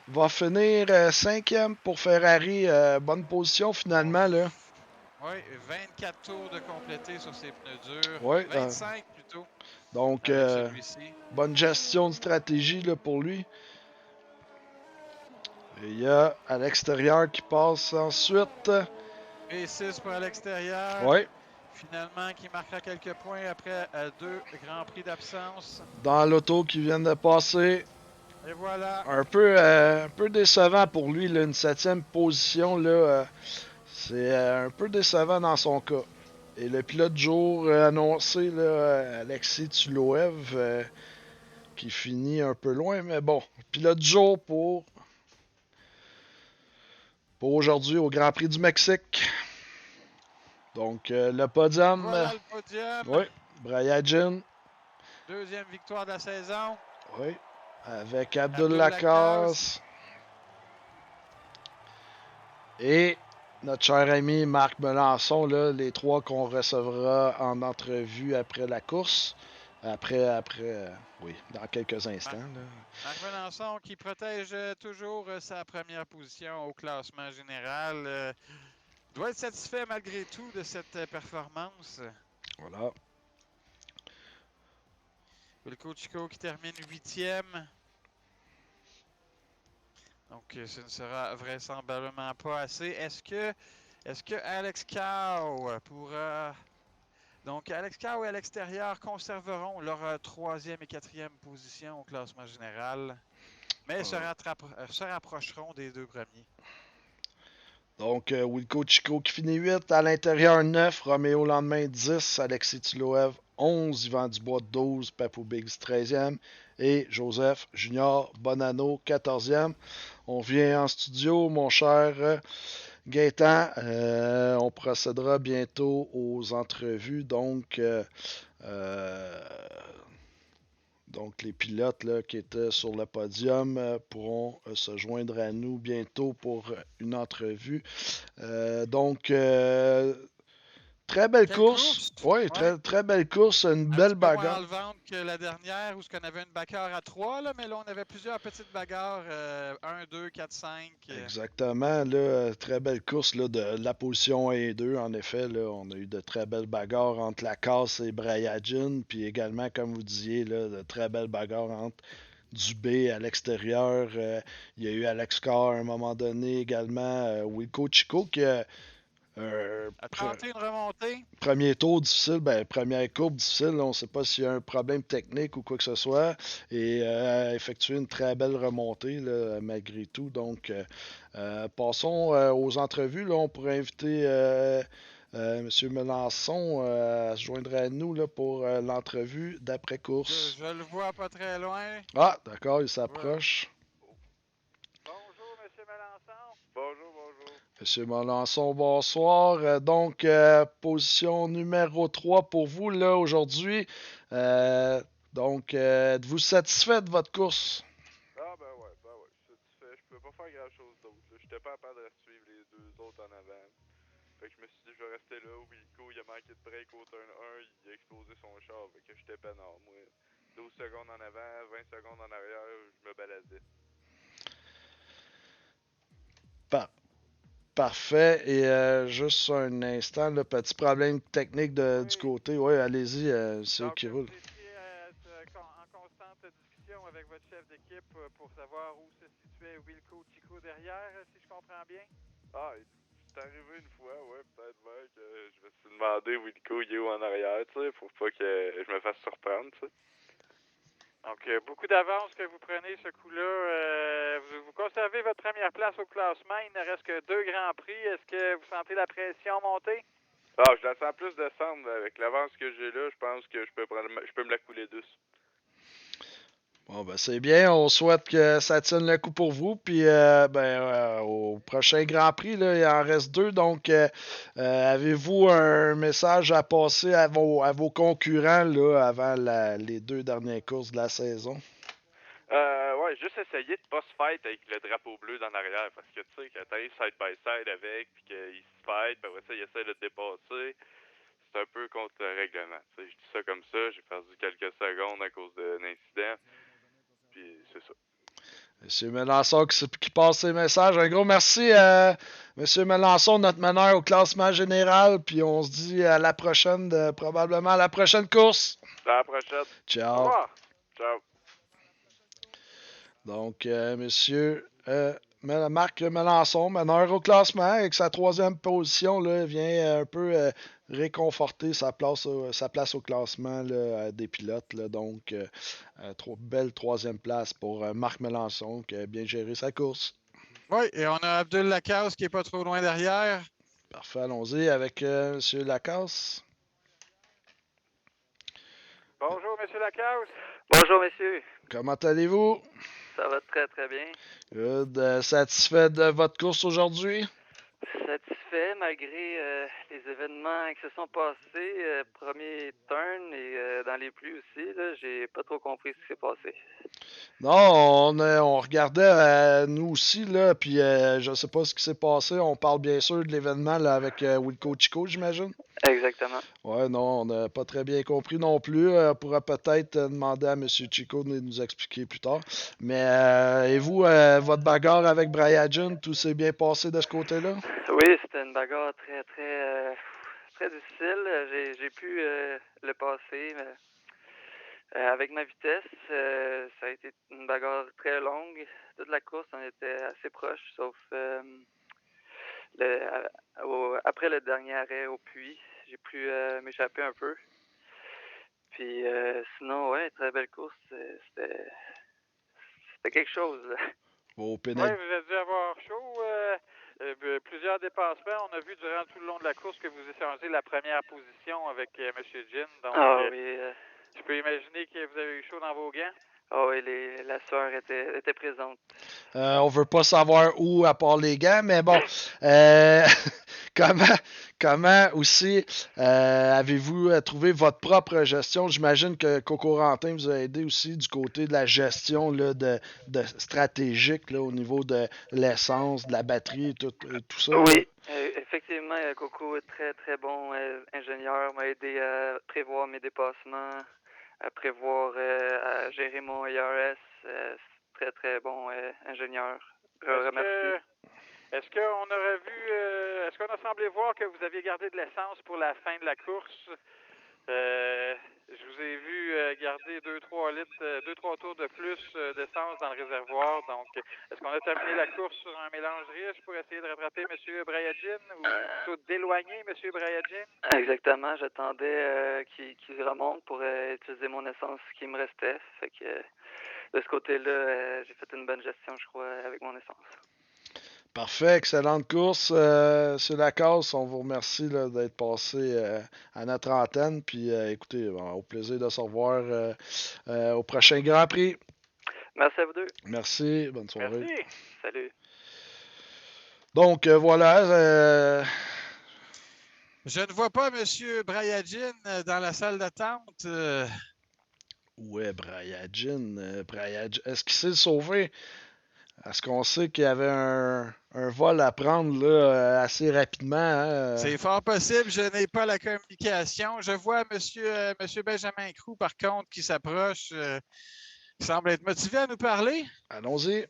Va finir 5e pour Ferrari. Bonne position finalement. Là. Oui, 24 tours de compléter sur ses pneus durs. Ouais, 25 plutôt. Donc, avec celui-ci. bonne gestion de stratégie là, pour lui. Et il y a à l'extérieur qui passe ensuite. Et 6 pour à l'extérieur. Ouais. Finalement, qui marquera quelques points après 2 Grands Prix d'absence. Dans l'auto qui vient de passer. Et voilà. Un peu décevant pour lui, là, une 7e position. Là, c'est un peu décevant dans son cas. Et le pilote du jour annoncé, là, Alexis Tuloev, qui finit un peu loin, mais bon, pilote du jour pour aujourd'hui au Grand Prix du Mexique. Donc, le podium, Voilà le podium. oui, Brayagin, 2e victoire de la saison. oui, avec Abdul Abdul Lacaze Lacaze. et notre cher ami Marc Melançon, là, les 3 qu'on recevra en entrevue après la course. Oui, dans quelques instants. Là. Marc Melançon qui protège toujours sa première position au classement général. Doit être satisfait malgré tout de cette performance. Voilà. Wilco Chico qui termine 8e. Donc, ce ne sera vraisemblablement pas assez. Est-ce que Alex Cow pourra... Donc, Alex Cow et à l'extérieur conserveront leur 3e et 4e position au classement général, mais se rapprocheront des 2 premiers. Donc, Wilco Chico qui finit 8, à l'intérieur 9, Roméo Lendemain 10, Alexis Tuloev 11, Yvan Dubois 12, Papou Biggs 13e et Joseph Junior Bonanno 14e. On vient en studio, mon cher Gaétan. On procédera bientôt aux entrevues. Donc, les pilotes là, qui étaient sur le podium pourront se joindre à nous bientôt pour une entrevue. Très belle course. Oui, très, très belle course. Une belle bagarre. Un petit peu moins enlevante que la dernière où on avait une bagarre à 3, là, mais là, on avait plusieurs petites bagarres. 1, 2, 4, 5. Exactement. Là, très belle course là, de la position 1 et 2. En effet, là, on a eu de très belles bagarres entre Lacaze et Brayagin. Puis également, comme vous disiez, là, de très belles bagarres entre Dubé à l'extérieur. Il y a eu Alex Carr à un moment donné également. Wilco Chico qui a tenté une remontée. Premier tour difficile, première courbe difficile, on ne sait pas s'il y a un problème technique ou quoi que ce soit, et effectuer une très belle remontée là, malgré tout. Donc, passons aux entrevues. Là, on pourrait inviter M. Melançon à se joindre à nous là, pour l'entrevue d'après-course. Je le vois pas très loin. Ah, d'accord, il s'approche. Bonjour, M. Melançon. Bonjour. Monsieur Melançon, bonsoir. Donc, position numéro 3 pour vous là aujourd'hui. Êtes-vous satisfait de votre course? Ah ben ouais, je suis satisfait. Je pouvais pas faire grand chose d'autre. J'étais pas capable de suivre les 2 autres en avant. Fait que je me suis dit je vais rester là. Wilco, il a manqué de break au turn 1, il a explosé son char. Fait que j'étais peinard, moi. 12 secondes en avant, 20 secondes en arrière, je me baladais. Parfait. Et juste un instant, le petit problème technique du côté. Oui, allez-y, c'est qui roule. Vous étiez en constante discussion avec votre chef d'équipe pour savoir où se situait Wilco Chico derrière, si je comprends bien. Ah, c'est arrivé une fois, ouais, peut-être bien que je me suis demandé Wilco il est où en arrière, tu sais, pour pas que je me fasse surprendre, tu sais. Donc, beaucoup d'avance que vous prenez ce coup-là. Vous conservez votre première place au classement. Il ne reste que 2 grands prix. Est-ce que vous sentez la pression monter? Ah, je la sens plus descendre. Avec l'avance que j'ai là, je pense que je peux me la couler douce. Bon, ben c'est bien. On souhaite que ça tienne le coup pour vous. Puis, au prochain Grand Prix, là, il en reste 2. Donc, avez-vous un message à passer à vos concurrents là, avant les 2 dernières courses de la saison? Ouais, juste essayer de pas se fight avec le drapeau bleu dans l'arrière. Parce que, tu sais, quand t'arrives side by side avec, puis qu'il se fight, puis après ça, il essaie de te dépasser, c'est un peu contre le règlement. Tu sais, je dis ça comme ça, j'ai perdu quelques secondes à cause d'un incident. Puis, c'est ça. Monsieur Melançon qui passe ses messages. Un gros merci à Monsieur Melançon, notre meneur au classement général. Puis on se dit à la prochaine, probablement à la prochaine course. À la prochaine. Ciao. Au revoir. Ciao. Donc, Monsieur Marc Melançon, meneur au classement, avec sa 3e position, là, vient un peu réconforter sa place au classement là, des pilotes. Là, donc, belle 3e place pour Marc Melançon qui a bien géré sa course. Oui, et on a Abdul Lacasse qui n'est pas trop loin derrière. Parfait, allons-y avec M. Lacasse. Bonjour, M. Lacasse. Bonjour, messieurs. Comment allez-vous? Ça va très, très bien. Good. Satisfait de votre course aujourd'hui? Satisfait malgré les événements qui se sont passés. Premier turn et dans les pluies aussi, là, j'ai pas trop compris ce qui s'est passé. Non, on regardait nous aussi, là, puis je sais pas ce qui s'est passé. On parle bien sûr de l'événement là, avec Wilco Chico, j'imagine. Exactement. Ouais, non, on n'a pas très bien compris non plus. On pourra peut-être demander à M. Chico de nous expliquer plus tard. Mais et vous, votre bagarre avec Brian Jun, tout s'est bien passé de ce côté-là? Oui, c'était une bagarre très, très, très difficile. J'ai pu le passer avec ma vitesse. Ça a été une bagarre très longue. Toute la course, on était assez proches, sauf après le dernier arrêt au puits. J'ai pu m'échapper un peu. Puis sinon, ouais, très belle course. C'était quelque chose. Au Oui, pénal. vous avez dû avoir chaud. Plusieurs dépassements. On a vu durant tout le long de la course que vous échangez la première position avec M. Jin. Donc, Oui. je peux imaginer que vous avez eu chaud dans vos gants. Oui, la sueur était présente. On veut pas savoir où à part les gants, mais bon. comment aussi avez-vous trouvé votre propre gestion? J'imagine que Coco Rantin vous a aidé aussi du côté de la gestion là, de stratégique là, au niveau de l'essence, de la batterie et tout ça. Oui, effectivement, Coco est très, très bon ingénieur. M'a aidé à prévoir mes dépassements, à prévoir, à gérer mon IRS. Très, très bon ingénieur. Je le remercie. Est-ce qu'on aurait vu, est-ce qu'on a semblé voir que vous aviez gardé de l'essence pour la fin de la course? Je vous ai vu garder 2-3 tours de plus d'essence dans le réservoir. Donc, est-ce qu'on a terminé la course sur un mélange riche pour essayer de rattraper M. Brayadjin ou plutôt d'éloigner M. Brayadjin? Exactement, j'attendais qu'il remonte pour utiliser mon essence qui me restait. Fait que de ce côté-là, j'ai fait une bonne gestion, je crois, avec mon essence. Parfait, excellente course. Sur la casse, on vous remercie là, d'être passé à notre antenne. Puis écoutez, au plaisir de se revoir au prochain Grand Prix. Merci à vous deux. Merci, bonne soirée. Merci. Salut. Donc voilà. Je ne vois pas M. Brayadjin dans la salle d'attente. Où est Brayadjin? Est-ce qu'il s'est sauvé? Est-ce qu'on sait qu'il y avait un vol à prendre là, assez rapidement? Hein? C'est fort possible, je n'ai pas la communication. Je vois monsieur Benjamin Crou, par contre, qui s'approche. Il semble être motivé à nous parler. Allons-y.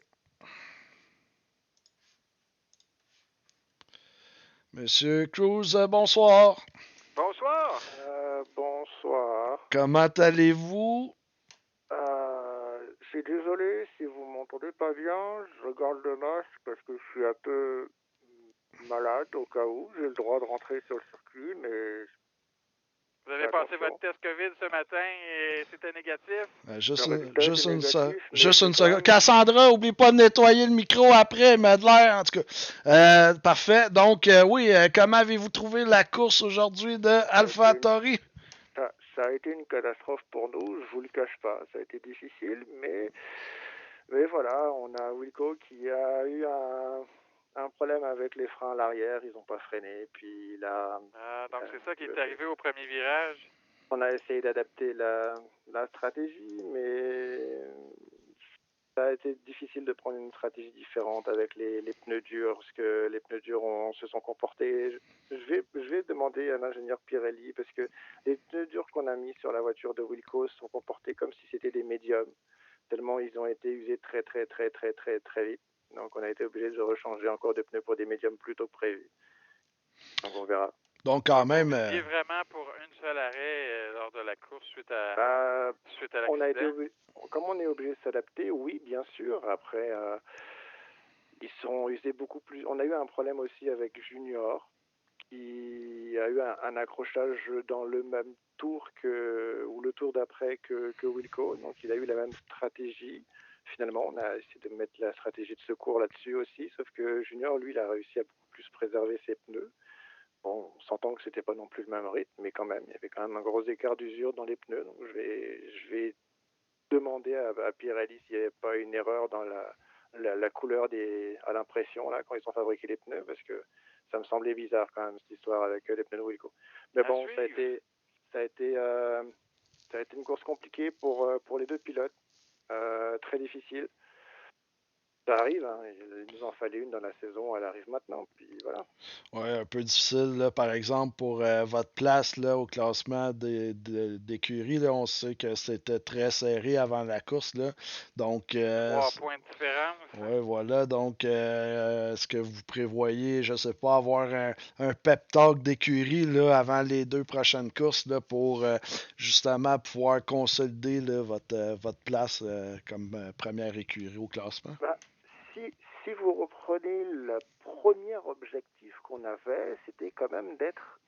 Monsieur Cruz, bonsoir. Bonsoir. Bonsoir. Comment allez-vous? Je suis désolé si vous m'entendez pas bien. Je garde le masque parce que je suis un peu malade au cas où. J'ai le droit de rentrer sur le circuit, mais... Vous avez passé votre test COVID ce matin et c'était négatif? Juste négatif, une seconde. Cassandra, oublie pas de nettoyer le micro après, il m'a de l'air, en tout cas. Parfait. Donc, oui, comment avez-vous trouvé la course aujourd'hui de AlphaTauri? Ça a été une catastrophe pour nous, je vous le cache pas. Ça a été difficile, mais voilà, on a Wilco qui a eu un problème avec les freins à l'arrière, ils n'ont pas freiné, puis là... donc c'est ça qui est arrivé au premier virage. On a essayé d'adapter la stratégie, mais ça a été difficile de prendre une stratégie différente avec les pneus durs, parce que les pneus durs se sont comportés... Je vais demander à l'ingénieur Pirelli, parce que les pneus durs qu'on a mis sur la voiture de Wilco se sont comportés comme si c'était des médiums, tellement ils ont été usés très, très, très, très, très, très vite. Donc on a été obligé de rechanger encore des pneus pour des médiums plus tôt que prévu. Donc on verra. Donc quand même... Vous étiez vraiment pour une seule arrêt lors de la course suite à l'accident? Comme on est obligé de s'adapter, oui, bien sûr. Après, ils faisaient beaucoup plus. On a eu un problème aussi avec Junior, qui a eu un accrochage dans le même tour ou le tour d'après que Wilco. Donc il a eu la même stratégie. Finalement, on a essayé de mettre la stratégie de secours là-dessus aussi, sauf que Junior, lui, il a réussi à beaucoup plus préserver ses pneus. Bon, on s'entend que c'était pas non plus le même rythme, mais quand même, il y avait quand même un gros écart d'usure dans les pneus. Donc je vais demander à Pirelli s'il n'y avait pas une erreur dans la couleur à l'impression là quand ils ont fabriqué les pneus, parce que ça me semblait bizarre quand même cette histoire avec les pneus de Wilco. Mais bon, ça a été une course compliquée pour les deux pilotes, très difficile. Ça arrive, hein, il nous en fallait une dans la saison, elle arrive maintenant, puis voilà. Ouais, un peu difficile, là, par exemple, pour votre place là, au classement d'écurie. Là, on sait que c'était très serré avant la course. Là. Donc, 3 points de différence. ouais, voilà. Donc, est-ce que vous prévoyez, je sais pas, avoir un pep talk d'écurie là, avant les 2 prochaines courses là, pour justement pouvoir consolider là, votre place comme première écurie au classement? Bah, si vous reprenez le premier objectif qu'on avait, c'était quand même d'être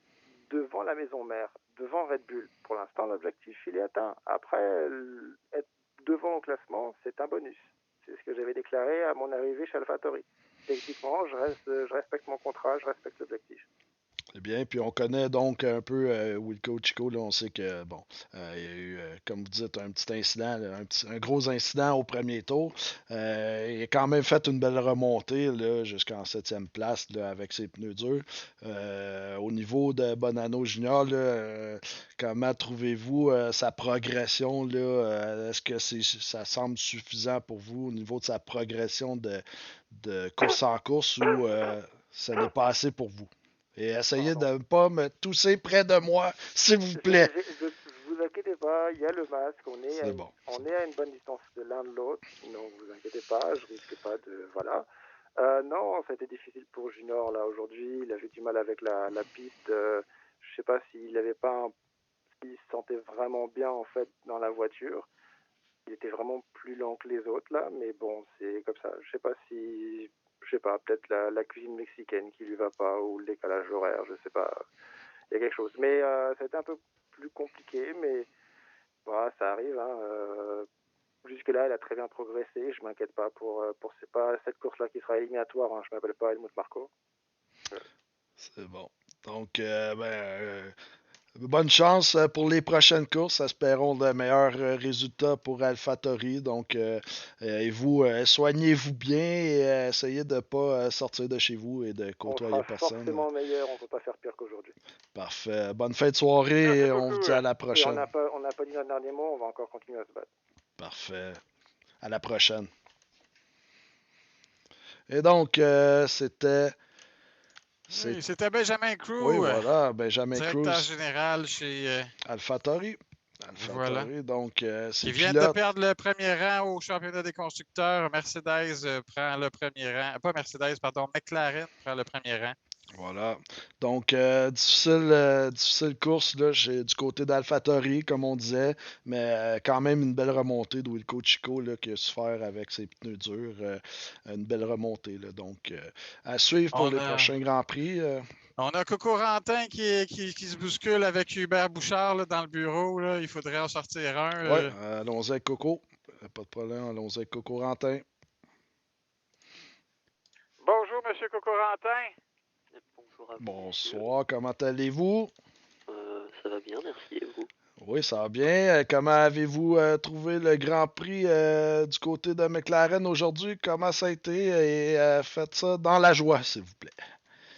devant la maison mère, devant Red Bull. Pour l'instant, l'objectif, il est atteint. Après, être devant au classement, c'est un bonus. C'est ce que j'avais déclaré à mon arrivée chez AlphaTauri. Techniquement, je respecte mon contrat, je respecte l'objectif. C'est bien, puis on connaît donc un peu Wilco Chico, là, on sait que, bon, il y a eu, comme vous dites, un petit incident, là, un gros incident au premier tour. Il a quand même fait une belle remontée là, jusqu'en 7e place là, avec ses pneus durs. Au niveau de Bonanno Junior, là, comment trouvez-vous sa progression? Là, est-ce que ça semble suffisant pour vous au niveau de sa progression de course en course ou ça n'est pas assez pour vous? Et essayez de ne pas me tousser près de moi, s'il vous plaît. Vous inquiétez pas, il y a le masque, C'est bon. on est à une bonne distance de l'un de l'autre, donc vous inquiétez pas, je risque pas de... Voilà. Non, ça a été difficile pour Junior, là, aujourd'hui, il avait du mal avec la piste, je sais pas s'il se sentait vraiment bien, en fait, dans la voiture. Il était vraiment plus lent que les autres, là, mais bon, c'est comme ça. Je sais pas, peut-être la cuisine mexicaine qui lui va pas, ou le décalage horaire, je sais pas. Il y a quelque chose. Mais ça a été un peu plus compliqué, mais voilà, ça arrive. Hein, jusque-là, elle a très bien progressé. Je m'inquiète pas c'est pas cette course-là qui sera éliminatoire. Hein. Je m'appelle pas Helmut Marko. C'est bon. Donc, bonne chance pour les prochaines courses. Espérons de meilleurs résultats pour AlphaTauri. Donc, et vous, soignez-vous bien et essayez de ne pas sortir de chez vous et de côtoyer personne. Forcément meilleur. On peut pas faire pire qu'aujourd'hui. Parfait. Bonne fin de soirée et on vous dit à la prochaine. Et on n'a pas dit notre dernier mot. On va encore continuer à se battre. Parfait. À la prochaine. Et donc, c'était... Oui, c'était Benjamin Crew. Oui, voilà, Benjamin directeur Cruz. général chez AlphaTauri. Voilà. Donc, qui vient de perdre le premier rang au championnat des constructeurs. Mercedes prend le premier rang. Pas Mercedes, pardon. McLaren prend le premier rang. Voilà. Donc, difficile course là, du côté d'AlphaTauri, comme on disait, mais quand même une belle remontée de Wilco Chico là, qui a su faire avec ses pneus durs. Une belle remontée. Là, donc, à suivre pour les prochains Grands Prix. On a Coco Rantin qui se bouscule avec Hubert Bouchard là, dans le bureau. Là. Il faudrait en sortir un. Oui, allons-y avec Coco. Pas de problème, allons-y avec Coco Rantin. Bonjour, Monsieur Coco Rantin. Bonjour à vous. Bonsoir, comment allez-vous? Ça va bien, merci, et vous? Oui, ça va bien. Comment avez-vous trouvé le Grand Prix du côté de McLaren aujourd'hui? Comment ça a été? Et faites ça dans la joie, s'il vous plaît.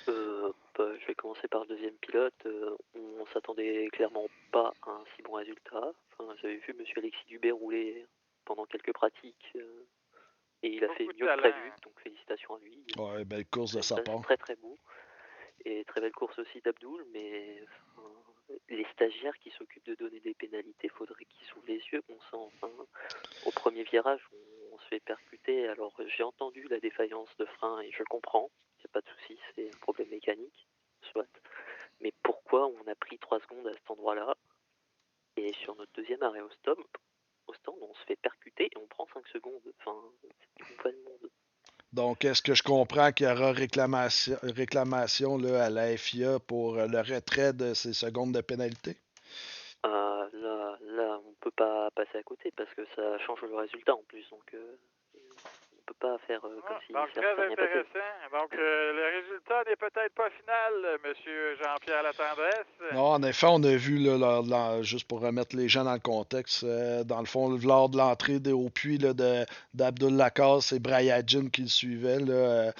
Je vais commencer par le deuxième pilote. On s'attendait clairement pas à un si bon résultat. Enfin, j'avais vu Monsieur Alexis Dubé rouler pendant quelques pratiques et il a fait mieux que prévu, donc félicitations à lui. Ouais, belle course de sa part. Très très beau. Et très belle course aussi d'Abdoul, mais les stagiaires qui s'occupent de donner des pénalités, faudrait qu'ils s'ouvrent les yeux, bon sang. Enfin, au premier virage, on se fait percuter. Alors j'ai entendu la défaillance de frein et je comprends, il n'y a pas de souci, c'est un problème mécanique, soit. Mais pourquoi on a pris 3 secondes à cet endroit-là et sur notre deuxième arrêt au stand, on se fait percuter et on prend 5 secondes. Enfin, c'est tout pas le monde. Donc, est-ce que je comprends qu'il y aura réclamation là, à la FIA pour le retrait de ces secondes de pénalité? Là, on peut pas passer à côté parce que ça change le résultat en plus. Donc, on peut pas faire comme si Donc, ça très rien passé. intéressant. Donc, le résultat n'est peut-être pas final, monsieur Jean-Pierre Latendresse. Non, en effet, on a vu, là, juste pour remettre les gens dans le contexte, dans le fond, lors de l'entrée au puits là, d'Abdul Lacasse, c'est Brayadjin qui le suivait. Là,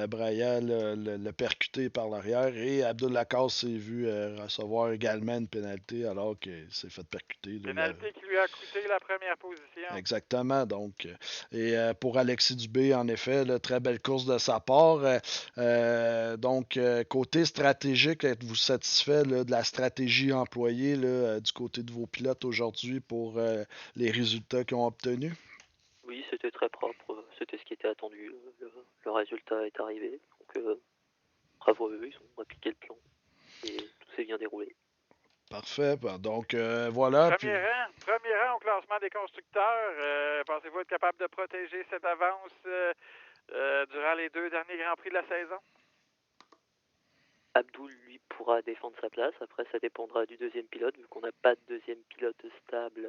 Braya le percuté par l'arrière et Abdul Lacasse s'est vu recevoir également une pénalité alors qu'il s'est fait percuter. Là, Pénalité qui lui a coûté la première position. Exactement. Donc, pour Alexis Dubé, en effet, là, très belle course de sa part. Donc, côté stratégique, êtes-vous satisfait là, de la stratégie employée là, du côté de vos pilotes aujourd'hui pour les résultats qu'ils ont obtenus? Oui, c'était très propre. C'était ce qui était attendu. Le résultat est arrivé. Donc, bravo à eux, ils ont appliqué le plan. Et tout s'est bien déroulé. Parfait. Donc, voilà. Premier rang au classement des constructeurs. Pensez-vous être capable de protéger cette avance durant les 2 derniers Grands Prix de la saison? Abdul, lui, pourra défendre sa place. Après, ça dépendra du deuxième pilote. Vu qu'on n'a pas de deuxième pilote stable,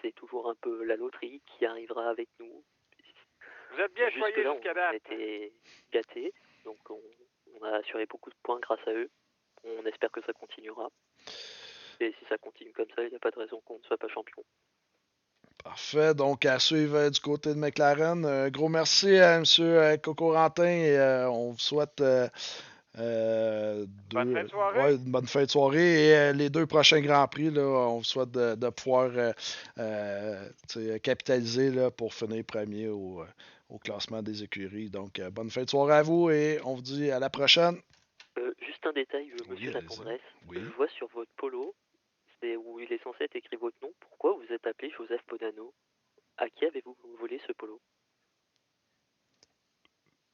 c'est toujours un peu la loterie qui arrivera avec nous. Vous êtes bien choyés jusqu'à date. On a été gâtés. Donc, on a assuré beaucoup de points grâce à eux. On espère que ça continuera. Et si ça continue comme ça, il n'y a pas de raison qu'on ne soit pas champion. Parfait. Donc, à suivre du côté de McLaren. Gros merci à M. Cocorantin et on vous souhaite bonne fin de soirée. Ouais, une bonne fin de soirée. Et les 2 prochains Grands Prix, là, on vous souhaite de pouvoir capitaliser là, pour finir premier au classement des écuries. Donc, bonne fin de soirée à vous et on vous dit à la prochaine. Juste un détail, monsieur Latendresse. Oui. Je vois sur votre polo, c'est où il est censé être écrit votre nom. Pourquoi vous êtes appelé Joseph Podano? À qui avez-vous volé ce polo?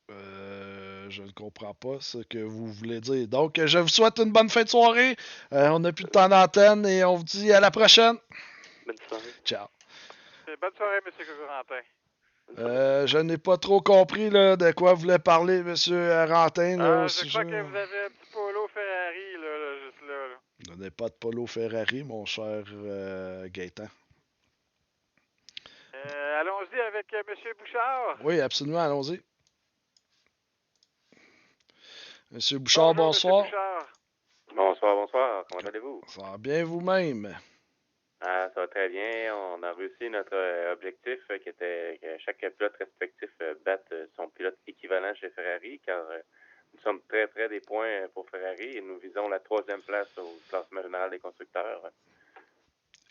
Je ne comprends pas ce que vous voulez dire. Donc, je vous souhaite une bonne fin de soirée. On n'a plus de temps d'antenne et on vous dit à la prochaine. Bonne soirée. Ciao. Bonne soirée, M. Cocorantin. Je n'ai pas trop compris là, de quoi voulait parler M. Rantin. Là, je crois que vous avez un petit polo Ferrari, juste là. Je n'ai pas de polo Ferrari, mon cher Gaétan. Allons-y avec M. Bouchard. Oui, absolument, allons-y. Monsieur Bouchard, bonsoir. Monsieur Bouchard. Bonsoir. Comment allez-vous? Ça va bien vous-même? Ça va très bien. On a réussi notre objectif qui était que chaque pilote respectif batte son pilote équivalent chez Ferrari, car nous sommes très près des points pour Ferrari et nous visons la 3e place au classement général des constructeurs.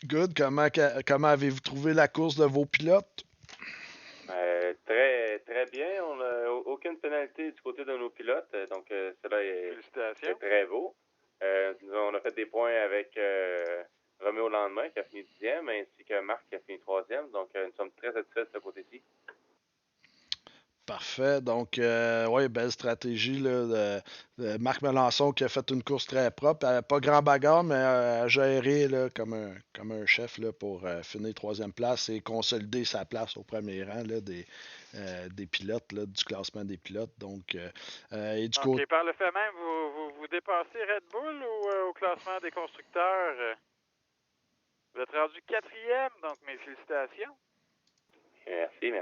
Good. Comment avez-vous trouvé la course de vos pilotes? Très, très bien. On n'a aucune pénalité du côté de nos pilotes, donc cela est très beau. On a fait des points avec Roméo Lendemain qui a fini 10e, ainsi que Marc qui a fini 3e, donc nous sommes très satisfaits de ce côté-ci. Parfait. Donc, oui, belle stratégie là, de Marc Melançon qui a fait une course très propre. Pas grand bagarre, mais a géré là, comme un chef là, pour finir 3e place et consolider sa place au premier rang là, des pilotes, là, du classement des pilotes. Donc, et du coup. Par le fait même, vous dépassez Red Bull ou au classement des constructeurs? Vous êtes rendu 4e, donc mes félicitations. Merci.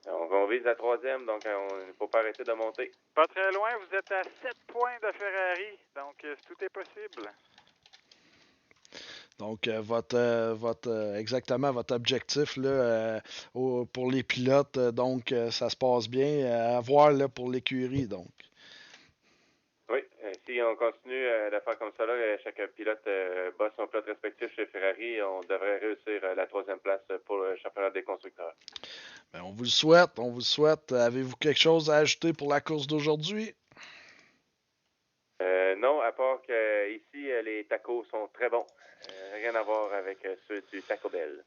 On vise la 3e, donc il ne faut pas arrêter de monter. Pas très loin, vous êtes à 7 points de Ferrari, donc tout est possible. Donc, exactement votre objectif là, pour les pilotes, donc ça se passe bien. À voir là, pour l'écurie, donc. Oui, si on continue de faire comme ça, là, chaque pilote bat son pilote respectif chez Ferrari, on devrait réussir la 3e place pour le championnat des constructeurs. Ben, on vous le souhaite. Avez-vous quelque chose à ajouter pour la course d'aujourd'hui? Non, à part que ici, les tacos sont très bons. Rien à voir avec ceux du Taco Bell.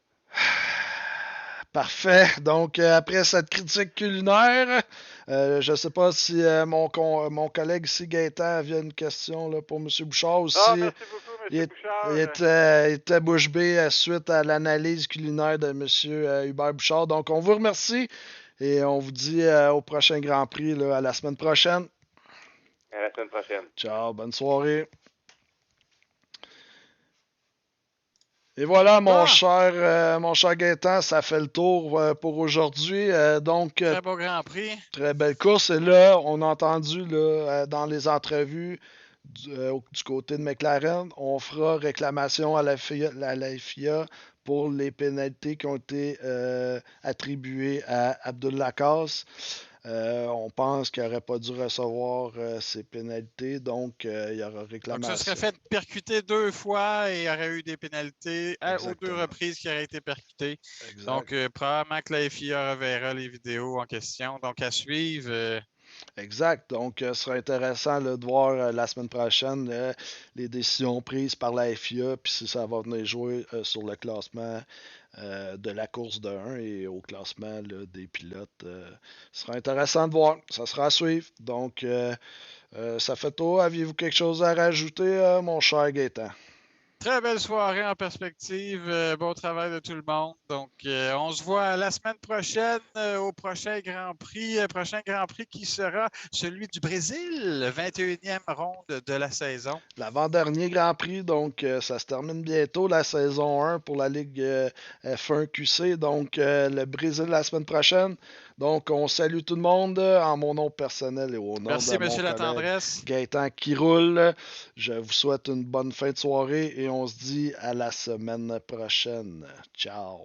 Parfait. Donc, après cette critique culinaire, je ne sais pas si mon collègue ici, Gaétan, avait une question là, pour M. Bouchard aussi. Merci beaucoup, M. Bouchard. Il était bouche bée suite à l'analyse culinaire de M. Hubert Bouchard. Donc, on vous remercie Et on vous dit au prochain Grand Prix, là, à la semaine prochaine. À la semaine prochaine. Ciao, bonne soirée. Et voilà, mon cher Gaétan, ça fait le tour pour aujourd'hui. Donc, Très beau Grand Prix. très belle course. Et là, on a entendu là, dans les entrevues du côté de McLaren, on fera réclamation à la FIA pour les pénalités qui ont été attribuées à Abdullah Kass. On pense qu'il n'aurait pas dû recevoir ces pénalités, donc il y aura Donc, réclamation. ça serait fait percuter 2 fois et il y aurait eu des pénalités aux 2 Exactement. reprises qui auraient été percutées. Exact. Donc, probablement que la FIA reverra les vidéos en question. Donc, à suivre. Exact. Donc, ce sera intéressant là, de voir la semaine prochaine les décisions prises par la FIA, puis si ça va venir jouer sur le classement de la course de 1 et au classement là, des pilotes. Ce sera intéressant de voir. Ça sera à suivre. Donc, ça fait tout. Aviez-vous quelque chose à rajouter, mon cher Gaétan? Très belle soirée en perspective. Bon travail de tout le monde. Donc, on se voit la semaine prochaine au prochain Grand Prix. Prochain Grand Prix qui sera celui du Brésil, 21e ronde de la saison. L'avant-dernier Grand Prix, donc ça se termine bientôt, la saison 1 pour la Ligue F1 QC. Donc, le Brésil la semaine prochaine. Donc, on salue tout le monde en mon nom personnel et au nom Merci, de mon monsieur collègue Latendresse. Gaétan qui roule. Je vous souhaite une bonne fin de soirée et on se dit à la semaine prochaine. Ciao!